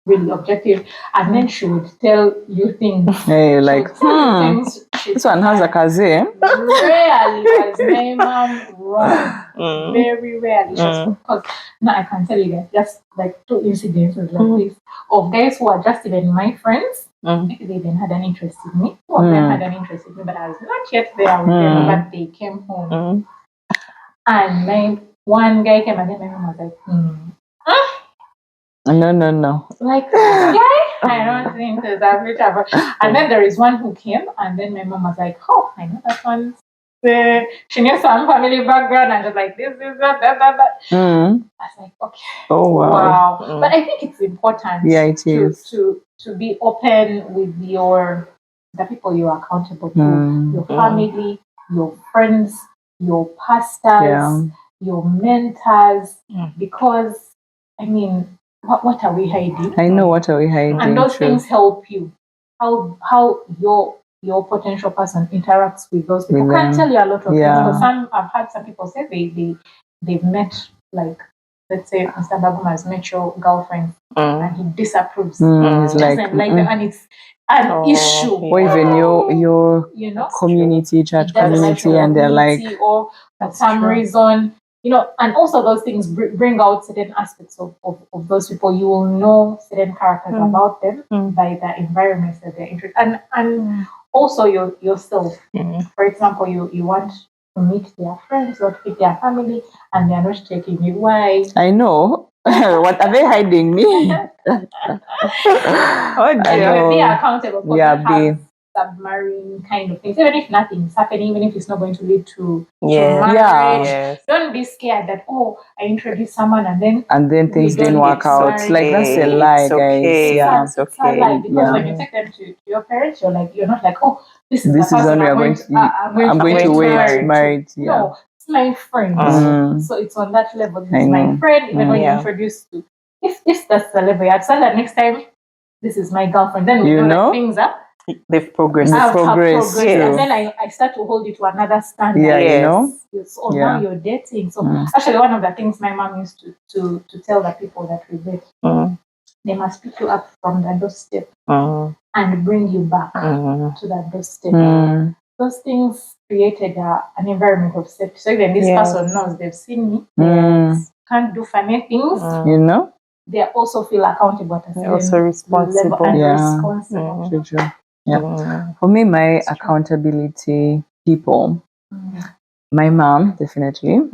Speaker 2: really objective, and then she would tell you things.
Speaker 1: Hey, this one has a kaze.
Speaker 2: Rarely was my mom wrong. Very rarely. Because now I can tell you guys just like 2 incidences like this of guys who are just even my friends. Maybe they even had an interest in me. Two of them had an interest in me, but I was not yet there with them. But they came home, and my one guy came, and then my mom was like,
Speaker 1: No.
Speaker 2: Like, this guy? I don't think there's average. And then there is one who came, and then my mom was like, oh, I know that one's she knew some family background, and just like this, that. I was like, okay.
Speaker 1: Oh, wow.
Speaker 2: But I think it's important to be open with the people you're accountable to, your family, your friends, your pastors, your mentors, because what are we hiding?
Speaker 1: I know, what are we hiding?
Speaker 2: And those things help you. How your potential person interacts with those people can tell you a lot of things. Because I've had some people say they've met, like, let's say Mr. Baguma has met your girlfriend and he disapproves. He doesn't like them, and it's an issue.
Speaker 1: Or even your community, church community, and they're like,
Speaker 2: or for some reason, and also those things bring out certain aspects of those people. You will know certain characters about them by the environments that they're interested, and also yourself. For example, you want to meet their friends or to meet their family, and they're not taking you. Why?
Speaker 1: I know. What are they hiding me?
Speaker 2: Be accountable for submarine kind of things. Even if nothing's happening, even if it's not going to lead to marriage, don't be scared that I introduced someone and then
Speaker 1: things didn't work out. Like, that's a lie, guys.
Speaker 2: It's a lie, because when you take them to your parents, you're not like, this is the person
Speaker 1: I'm going to wait married.
Speaker 2: No, it's my friend. So it's on that level. It's my friend. Even when you introduce to, if that's the level, I'd say that next time, this is my girlfriend. Then we know that things are.
Speaker 3: They've progressed.
Speaker 2: And then I start to hold you to another standard. So now you're dating. So actually, one of the things my mom used to tell the people that we date, they must pick you up from the doorstep and bring you back to that doorstep. Those things created an environment of safety. So even this person knows they've seen me, can't do funny things. They also feel accountable. They're also responsible.
Speaker 1: True. For me, my accountability people, my mom, definitely.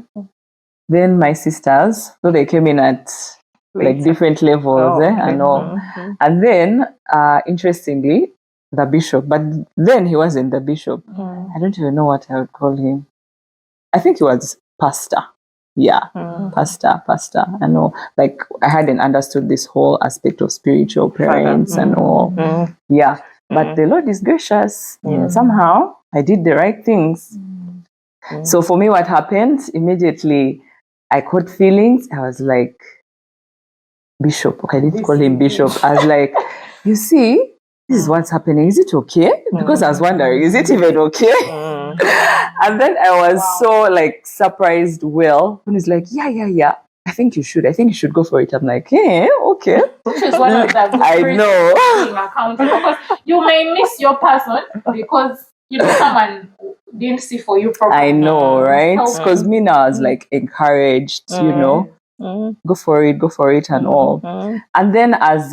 Speaker 1: Then my sisters, so they came in at like different levels and all. And then, interestingly, the bishop, but then he wasn't the bishop. I don't even know what I would call him. I think he was pastor. Pastor. I know, like, I hadn't understood this whole aspect of spiritual parents and all. But the Lord is gracious. Somehow I did the right things. So for me, what happened, immediately I caught feelings. I was like, Bishop. Okay, I didn't call him Bishop. I was like, you see, this is what's happening. Is it okay? Because I was wondering, is it even okay? And then I was so like surprised. Well, when he's like, yeah. I think you should go for it. I'm like, okay.
Speaker 2: Which is one of the good
Speaker 1: I know.
Speaker 2: Being accountable, because you may miss your person because someone didn't see for you properly.
Speaker 1: I know, right? Because me now I was like encouraged, go for it and all. And then as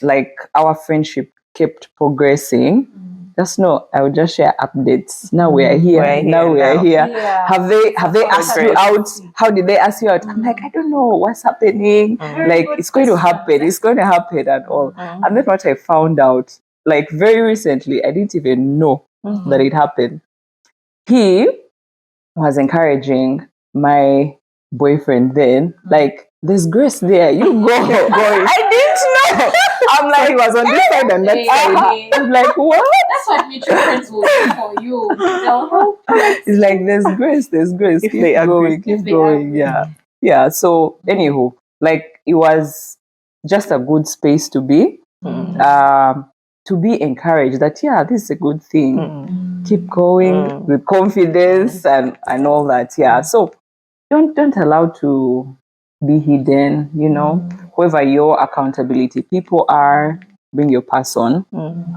Speaker 1: like our friendship kept progressing, just know I would just share updates. Now we are here. Yeah. Have they asked you out? How did they ask you out? I'm like, I don't know what's happening. Like, it's going to happen. It's going to happen and all. And then what I found out, like very recently, I didn't even know that it happened. He was encouraging my boyfriend then, like, there's grace there. You go. I didn't know. I'm like, he was on this side and that side. I'm like, what?
Speaker 2: That's what mutual friends will do for you.
Speaker 1: It's like, there's grace. Keep going. Yeah. So, anywho, like, it was just a good space to be. To be encouraged that, this is a good thing. Keep going with confidence and all that. So, don't allow to be hidden, whoever your accountability people are, bring your person.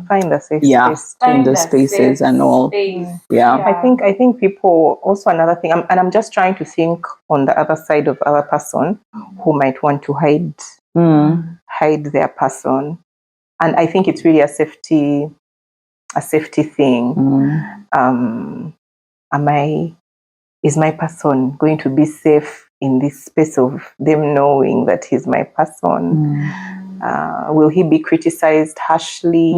Speaker 3: Find a safe space
Speaker 1: in those spaces and all.
Speaker 3: I think people also, another thing, and I'm just trying to think on the other side of our person who might want to hide their person, and I think it's really a safety thing. Is my person going to be safe in this space of them knowing that he's my person? Will he be criticized harshly?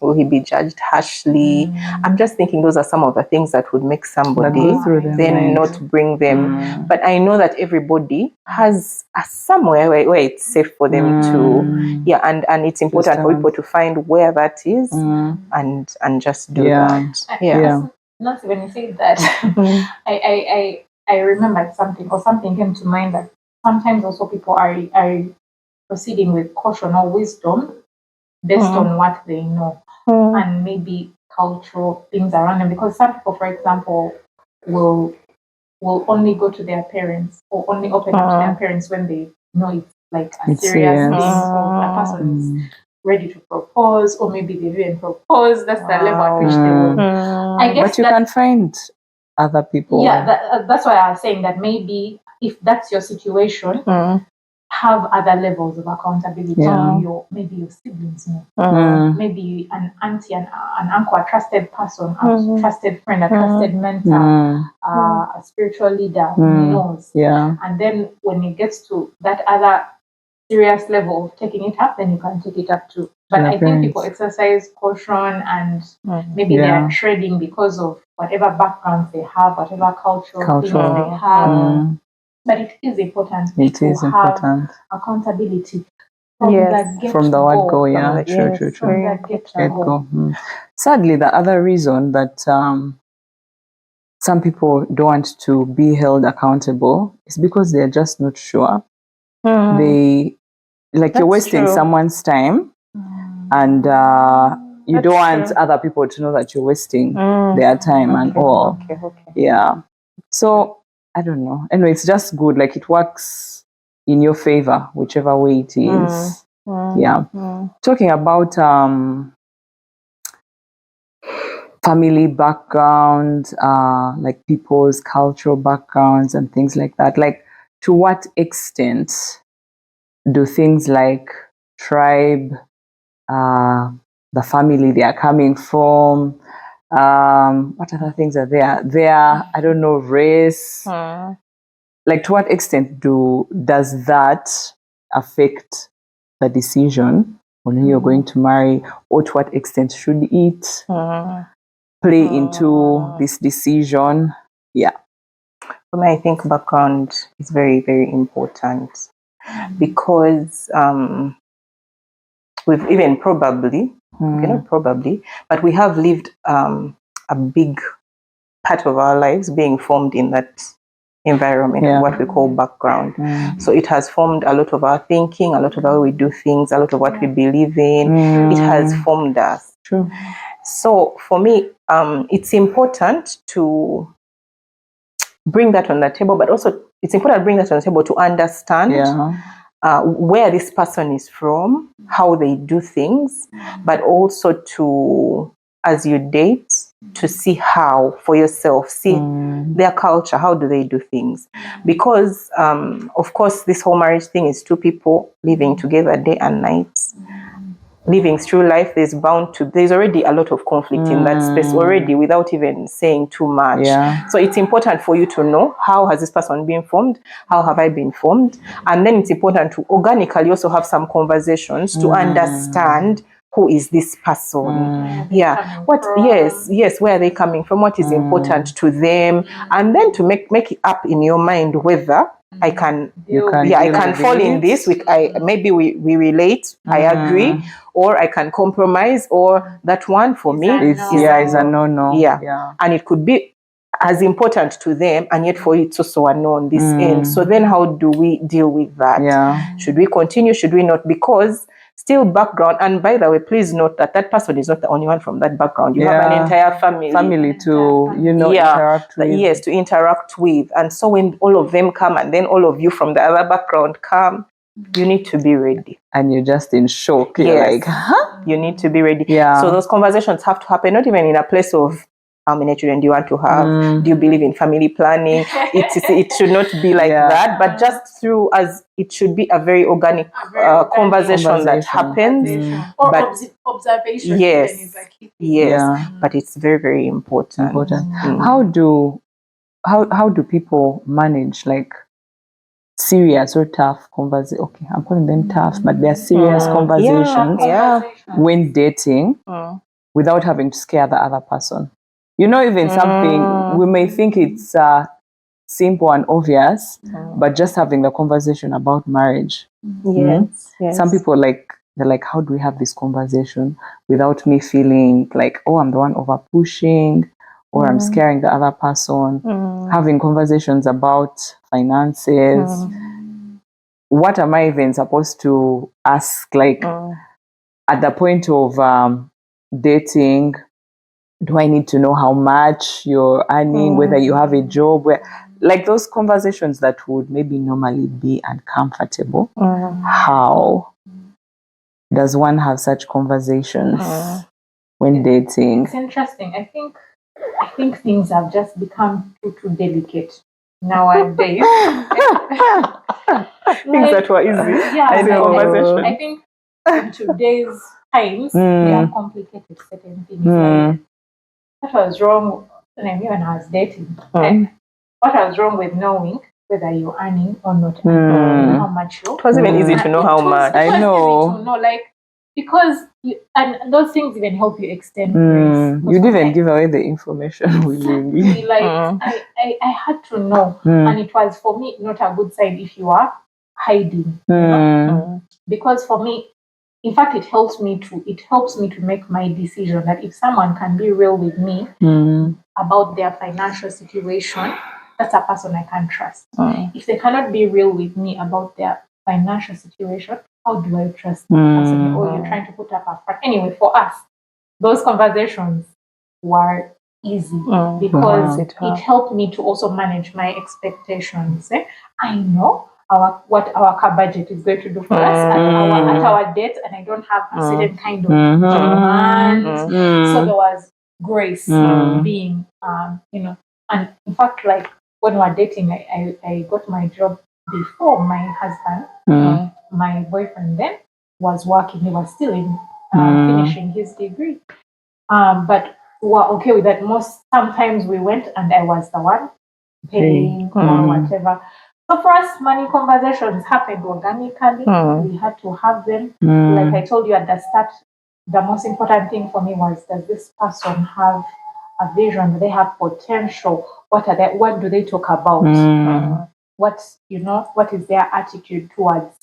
Speaker 3: Will he be judged harshly? I'm just thinking those are some of the things that would make somebody then not bring them. But I know that everybody has somewhere where it's safe for them to, and it's important for people to find where that is and just do that.
Speaker 2: Not when you say that, I remembered something, or something came to mind, that sometimes also people are proceeding with caution or wisdom based on what they know and maybe cultural things around them. Because some people, for example, will only go to their parents or only open up to their parents when they know it's like a serious thing, or a person is ready to propose, or maybe they didn't propose. That's the level at which they will. I guess,
Speaker 1: but you can find other people.
Speaker 2: Yeah, that's why I was saying that maybe if that's your situation, have other levels of accountability. Maybe your siblings know. Maybe an auntie, an uncle, a trusted person, a trusted friend, a trusted mentor, a spiritual leader knows. And then when it gets to that other serious level of taking it up, then you can take it up too. But I think people exercise caution and maybe they are trading because of whatever backgrounds they have, whatever cultural things they have. But it is important. People have accountability from the get
Speaker 1: from the word go.
Speaker 2: True. From the get go.
Speaker 1: Sadly, the other reason that some people don't want to be held accountable is because they're just not sure. They you're wasting someone's time, and you don't want other people to know that you're wasting their time and all. Yeah. So I don't know. Anyway, it's just good. Like, it works in your favor, whichever way it is. Talking about family background, like people's cultural backgrounds and things like that. Like, to what extent do things like tribe, the family they are coming from, what other things are there? I don't know, race. Like, to what extent does that affect the decision on who you're going to marry, or to what extent should it play into this decision?
Speaker 3: For me, I think background is very, very important, because we've even not probably, but we have lived a big part of our lives being formed in that environment, what we call background. So it has formed a lot of our thinking, a lot of how we do things, a lot of what we believe in. It has formed us.
Speaker 1: True.
Speaker 3: So for me, it's important to bring that on the table, but also it's important to bring that on the table to understand where this person is from, how they do things, but also to, as you date, to see how for yourself, see their culture, how do they do things. Because of course this whole marriage thing is two people living together day and night, living through life. There's already a lot of conflict in that space already, without even saying too much. So it's important for you to know, how has this person been formed, how have I been formed, and then it's important to organically also have some conversations to understand who is this person. Where are they coming from, what is important to them, and then to make it up in your mind whether I can fall in this. Maybe we relate, I agree, or I can compromise, or that one for me is
Speaker 1: a no.
Speaker 3: And it could be as important to them, and yet for you it's also a no on this end. So then how do we deal with that? Should we continue, should we not? Because still background, and by the way, please note that person is not the only one from that background. You have an entire family
Speaker 1: to interact with.
Speaker 3: Yes, to interact with. And so when all of them come, and then all of you from the other background come, you need to be ready.
Speaker 1: And you're just in shock. You're like, huh?
Speaker 3: You need to be ready. So those conversations have to happen, not even in a place of how many children do you want to have? Do you believe in family planning? It should not be like that, but just through, as it should be a very organic conversation that happens.
Speaker 2: Or observation.
Speaker 3: Yes, but it's very, very important.
Speaker 1: How do people manage, like, serious or tough conversations? Okay, I'm calling them tough, but they're serious conversations when dating, without having to scare the other person. Even something we may think it's simple and obvious, but just having the conversation about marriage.
Speaker 3: Yes.
Speaker 1: Some people they're like, how do we have this conversation without me feeling like, oh, I'm the one over pushing, or I'm scaring the other person? Having conversations about finances, what am I even supposed to ask? Like, at the point of dating, do I need to know how much you're earning, whether you have a job, like those conversations that would maybe normally be uncomfortable? How does one have such conversations when dating?
Speaker 2: It's interesting. I think things have just become too delicate nowadays.
Speaker 3: Things that were easy.
Speaker 2: Yeah,
Speaker 3: I
Speaker 2: think in today's times, they are complicated certain things. Like, what was wrong when I was dating? Like, what was wrong with knowing whether you're earning or not earning, how much you?
Speaker 3: It wasn't even easy to know how much.
Speaker 2: It was easy to know, like, because and those things even help you extend grace.
Speaker 1: You didn't give away the information.
Speaker 2: Exactly. Like I had to know, and it was for me not a good sign if you are hiding. You know? Because for me, in fact, it helps me to make my decision that if someone can be real with me about their financial situation, that's a person I can trust. If they cannot be real with me about their financial situation, how do I trust the person? Or you're trying to put up a front. Anyway, for us, those conversations were easy because it helped me to also manage my expectations. I know what our car budget is going to do for us at our date, and I don't have a certain kind of demand. So there was grace being, and in fact, like when we were dating, I got my job before my husband. My boyfriend then was working. He was still in finishing his degree. But we were okay with that. Sometimes we went and I was the one paying or whatever. So for us, money conversations happened organically. We had to have them. Like I told you at the start, the most important thing for me was, does this person have a vision? Do they have potential? What do they talk about? What is their attitude towards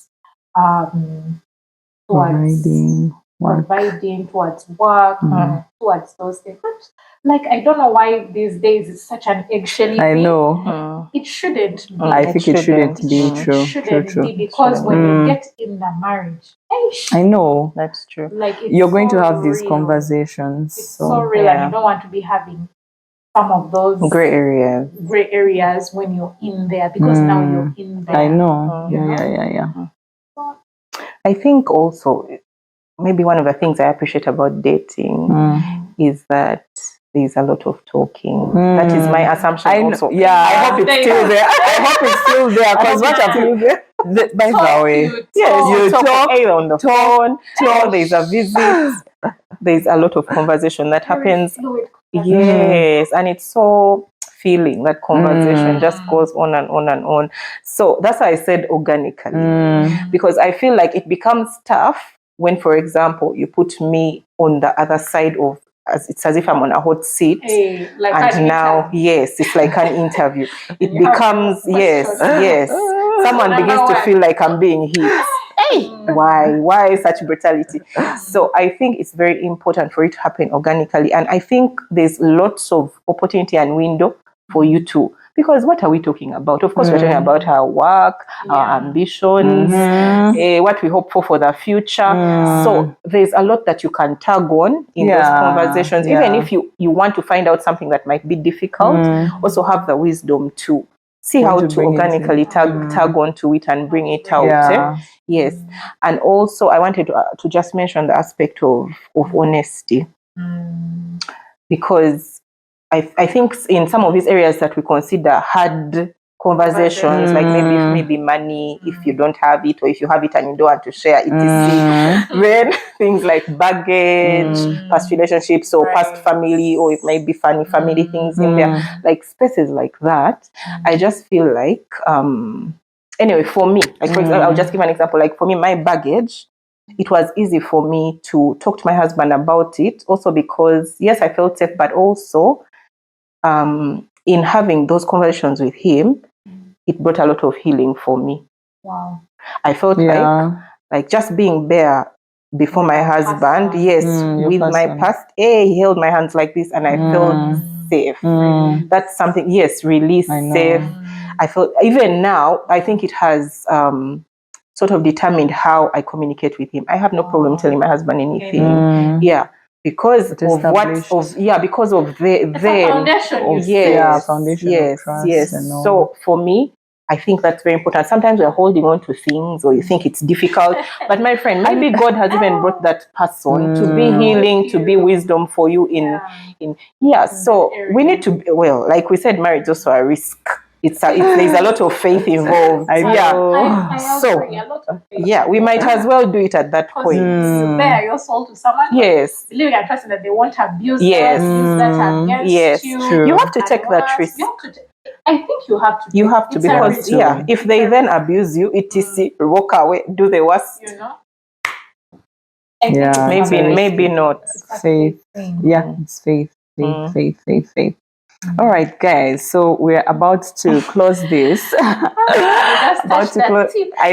Speaker 2: providing, towards work, towards those things. But, like, I don't know why these days it's such an eggshelly thing.
Speaker 1: I know.
Speaker 2: It shouldn't be.
Speaker 1: I think it shouldn't be. True.
Speaker 2: It shouldn't be, because when you get in the marriage,
Speaker 1: I know.
Speaker 3: That's true.
Speaker 2: Like,
Speaker 1: you're going to have these conversations.
Speaker 2: It's so real, and you don't want to be having some of those
Speaker 3: gray areas
Speaker 2: when you're in there, because now you're in there.
Speaker 1: I know. Yeah.
Speaker 3: I think also maybe one of the things I appreciate about dating is that there's a lot of talking. That is my assumption also.
Speaker 1: Yeah,
Speaker 3: I hope it's still there. I hope it's still there, because what I'm still there.
Speaker 1: By the way,
Speaker 3: you talk either on the phone, or there's a visit. There's a lot of conversation that happens. Yes, and it's so feeling. That conversation just goes on and on and on. So that's why I said organically, because I feel like it becomes tough when, for example, you put me on the other side of, it's as if I'm on a hot seat, and now, yes, it's like an interview. It becomes, yes. Someone begins to feel like I'm being hit. Hey, why such brutality? So I think it's very important for it to happen organically, and I think there's lots of opportunity and window for you to, because what are we talking about? Of course, we're talking about our work, our ambitions, what we hope for the future. So there's a lot that you can tag on in those conversations. Even if you want to find out something that might be difficult, also have the wisdom to see how to organically tag onto it and bring it out. Yes. And also I wanted to just mention the aspect of honesty, because I think in some of these areas that we consider hard conversations, like maybe money, if you don't have it, or if you have it and you don't want to share it, then things like baggage, past relationships, or past family, or it might be funny family things in there, like spaces like that. I just feel like, anyway, for me, like for example, I'll just give an example. Like for me, my baggage, it was easy for me to talk to my husband about it, also because, yes, I felt safe, but also in having those conversations with him, it brought a lot of healing for me.
Speaker 2: Wow.
Speaker 3: I felt like just being there before my husband, with my past, he held my hands like this, and I felt safe. That's something, released, safe. I felt, even now, I think it has sort of determined how I communicate with him. I have no problem telling my husband anything. Yeah. Because of because of the
Speaker 2: foundation.
Speaker 3: Yes. So for me, I think that's very important. Sometimes we're holding on to things or you think it's difficult. But my friend, maybe God has even brought that person to be healing, to be wisdom for you so we need to, like we said, marriage is also a risk. There's a lot of faith involved.
Speaker 2: I agree. A lot of faith.
Speaker 3: We might as well do it at that point.
Speaker 2: You bear your soul to someone.
Speaker 3: Yes.
Speaker 2: Believing and trusting that they won't abuse us, use that against you.
Speaker 3: True. You have to take that risk.
Speaker 2: I think you have to.
Speaker 3: You have to, because if they then abuse you, etc., walk away, do the worst.
Speaker 2: You know.
Speaker 3: Maybe not.
Speaker 1: Faith. Yeah, it's faith. Faith. All right, guys. So we're about to close this. I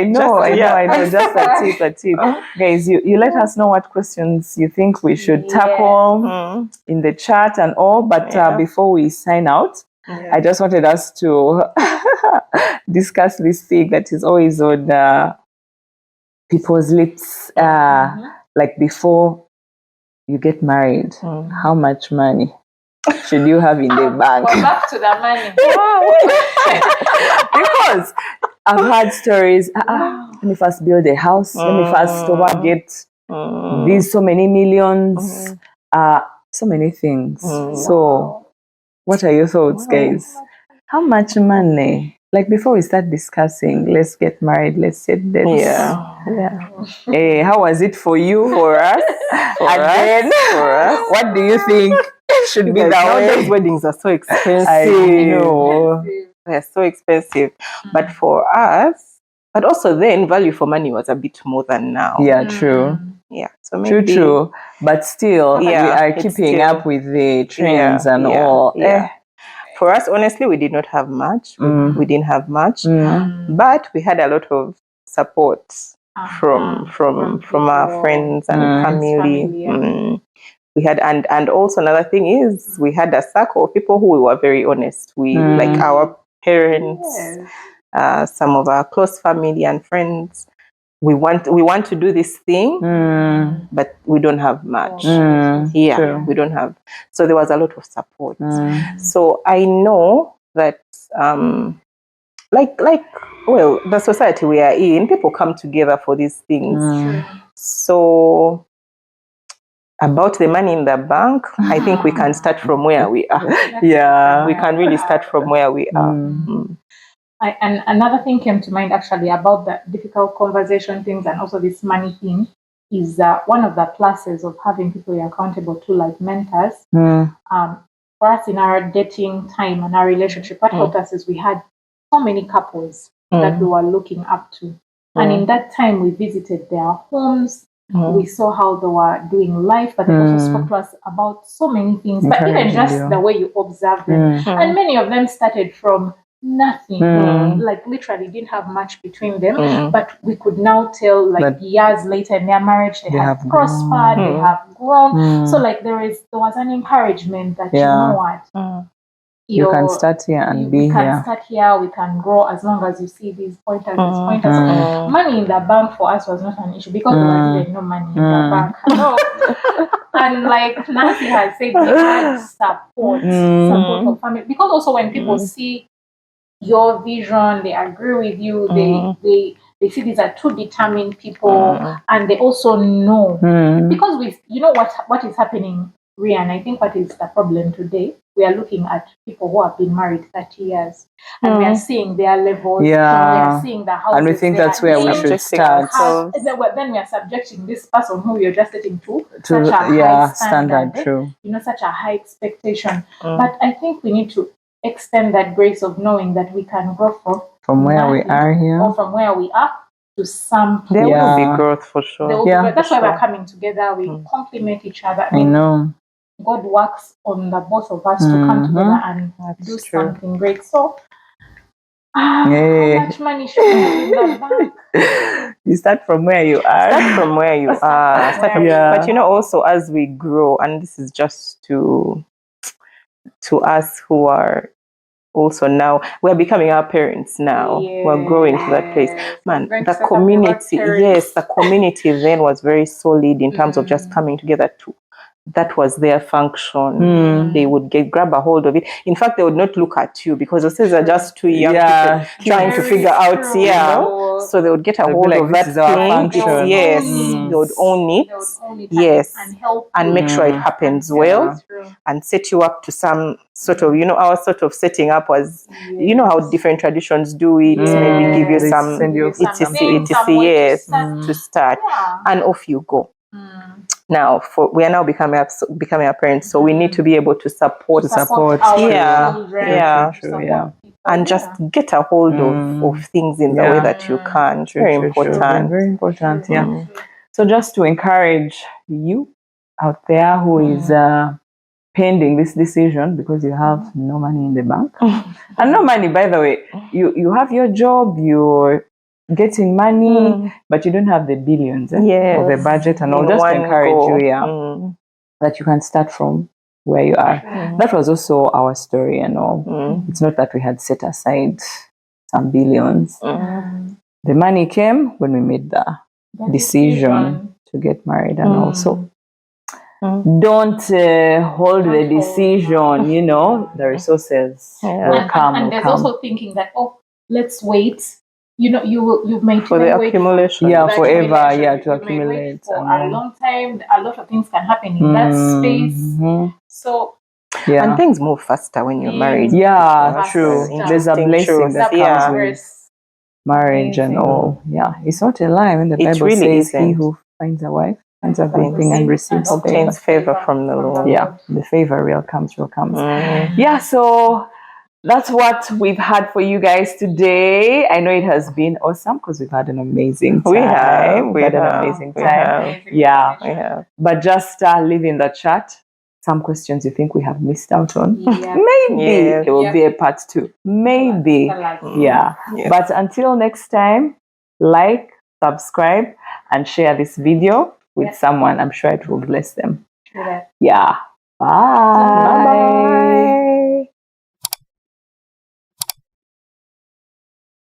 Speaker 1: know. Just a tip. Guys, you let us know what questions you think we should tackle in the chat and all. But before we sign out, I just wanted us to discuss this thing that is always on people's lips. Like before you get married, how much money should you have in the bank?
Speaker 2: We're back to the money.
Speaker 1: Because I've heard stories. Let me first build a house. Let me first get these so many millions. So many things. So, what are your thoughts, guys? How much money? Like before we start discussing, let's get married, let's set dates. Yeah. How was it for you?
Speaker 3: For us? For us?
Speaker 1: What do you think should be the way?
Speaker 3: Those weddings are so expensive.
Speaker 1: I know.
Speaker 3: They're so expensive. But for us, but also then value for money was a bit more than now.
Speaker 1: Yeah, true.
Speaker 3: Yeah, so maybe
Speaker 1: true. But still, we are keeping up with the trends and all.
Speaker 3: Yeah. For us, honestly, we did not have much. We didn't have much, but we had a lot of support from our friends and family. We had, and also another thing is we had a circle of people who we were very honest with, like our parents, some of our close family and friends. We want to do this thing, but we don't have much.
Speaker 1: True.
Speaker 3: We don't have. So there was a lot of support. So I know that, the society we are in, people come together for these things. So about the money in the bank, I think we can start from where we are. We can really start from where we are.
Speaker 2: And another thing came to mind actually about the difficult conversation things and also this money thing is one of the pluses of having people you're accountable to, like mentors. For us in our dating time and our relationship, what helped us is we had so many couples that we were looking up to. And in that time, we visited their homes. We saw how they were doing life, but they also spoke to us about so many things. But even just the way you observe them. And many of them started from nothing, like literally didn't have much between them, but we could now tell, like years later in their marriage, they have prospered, they have grown. So like there was an encouragement that you know what,
Speaker 1: you can start here and be here.
Speaker 2: We can start here, we can grow as long as you see these pointers. Money in the bank for us was not an issue because there was even no money in the bank. And like Nancy has said, we had support of family, because also when people see your vision, they agree with you, they see these are two determined people, and they also know because what is happening, Rian. I think what is the problem today, we are looking at people who have been married 30 years and we are seeing their levels, we are seeing the houses,
Speaker 1: and we think that's where we should start.
Speaker 2: Then we are subjecting this person who we are just getting to such a high standard, such a high expectation. But I think we need to extend that grace of knowing that we can grow
Speaker 1: from where we are here,
Speaker 2: or from where we are to some.
Speaker 3: There will be growth for sure.
Speaker 2: That's why we're coming together. We complement each other.
Speaker 1: I know
Speaker 2: God works on the both of us to come together and do something great. So, how much money should we have in the bank?
Speaker 1: You start from where you are.
Speaker 3: But also as we grow, and this is just to us who are also now we're becoming our parents now. We're growing to that place. Man, the community, yes, the community then was very solid in terms of just coming together to. That was their function. They would grab a hold of it. In fact, they would not look at you because those are just two young people trying to figure out, So they would get a hold of that thing. Yes, they would own it. Yes, and make sure it happens well, and set you up to some sort of, our sort of setting up was, how different traditions do it. Maybe give you some etc. To start, and off you go. Now, we are now becoming our parents, so we need to be able to support
Speaker 2: our children,
Speaker 3: and just get a hold of things in the way that you can. Very important.
Speaker 1: Very important. Yeah. So just to encourage you out there who is pending this decision because you have no money in the bank, and no money, by the way, you have your job, you're getting money, but you don't have the billions of the budget, and I'll just encourage you that you can start from where you are. That was also our story and all. It's not that we had set aside some billions. The money came when we made the decision to get married, and also don't hold the decision, the resources will come.
Speaker 2: And there's also thinking that, let's wait. You may
Speaker 3: for the accumulation.
Speaker 1: Forever, to accumulate.
Speaker 2: For a long time, a lot of things can happen in that space. So,
Speaker 3: and things move faster when you're married.
Speaker 1: Yeah, true. There's a blessing that comes with marriage and all. Yeah, it's not a lie when the Bible says he who finds a wife finds a good thing and
Speaker 3: obtains favor from the Lord.
Speaker 1: Yeah, the favor will comes. Yeah, so that's what we've had for you guys today. I know it has been awesome because we've had an amazing time.
Speaker 3: We had an
Speaker 1: amazing time.
Speaker 3: We have.
Speaker 1: But just leave in the chat some questions you think we have missed out on. Maybe there will be a part 2. Maybe. But until next time, like, subscribe, and share this video with someone. I'm sure it will bless them. Yeah. Bye.
Speaker 3: Bye-bye.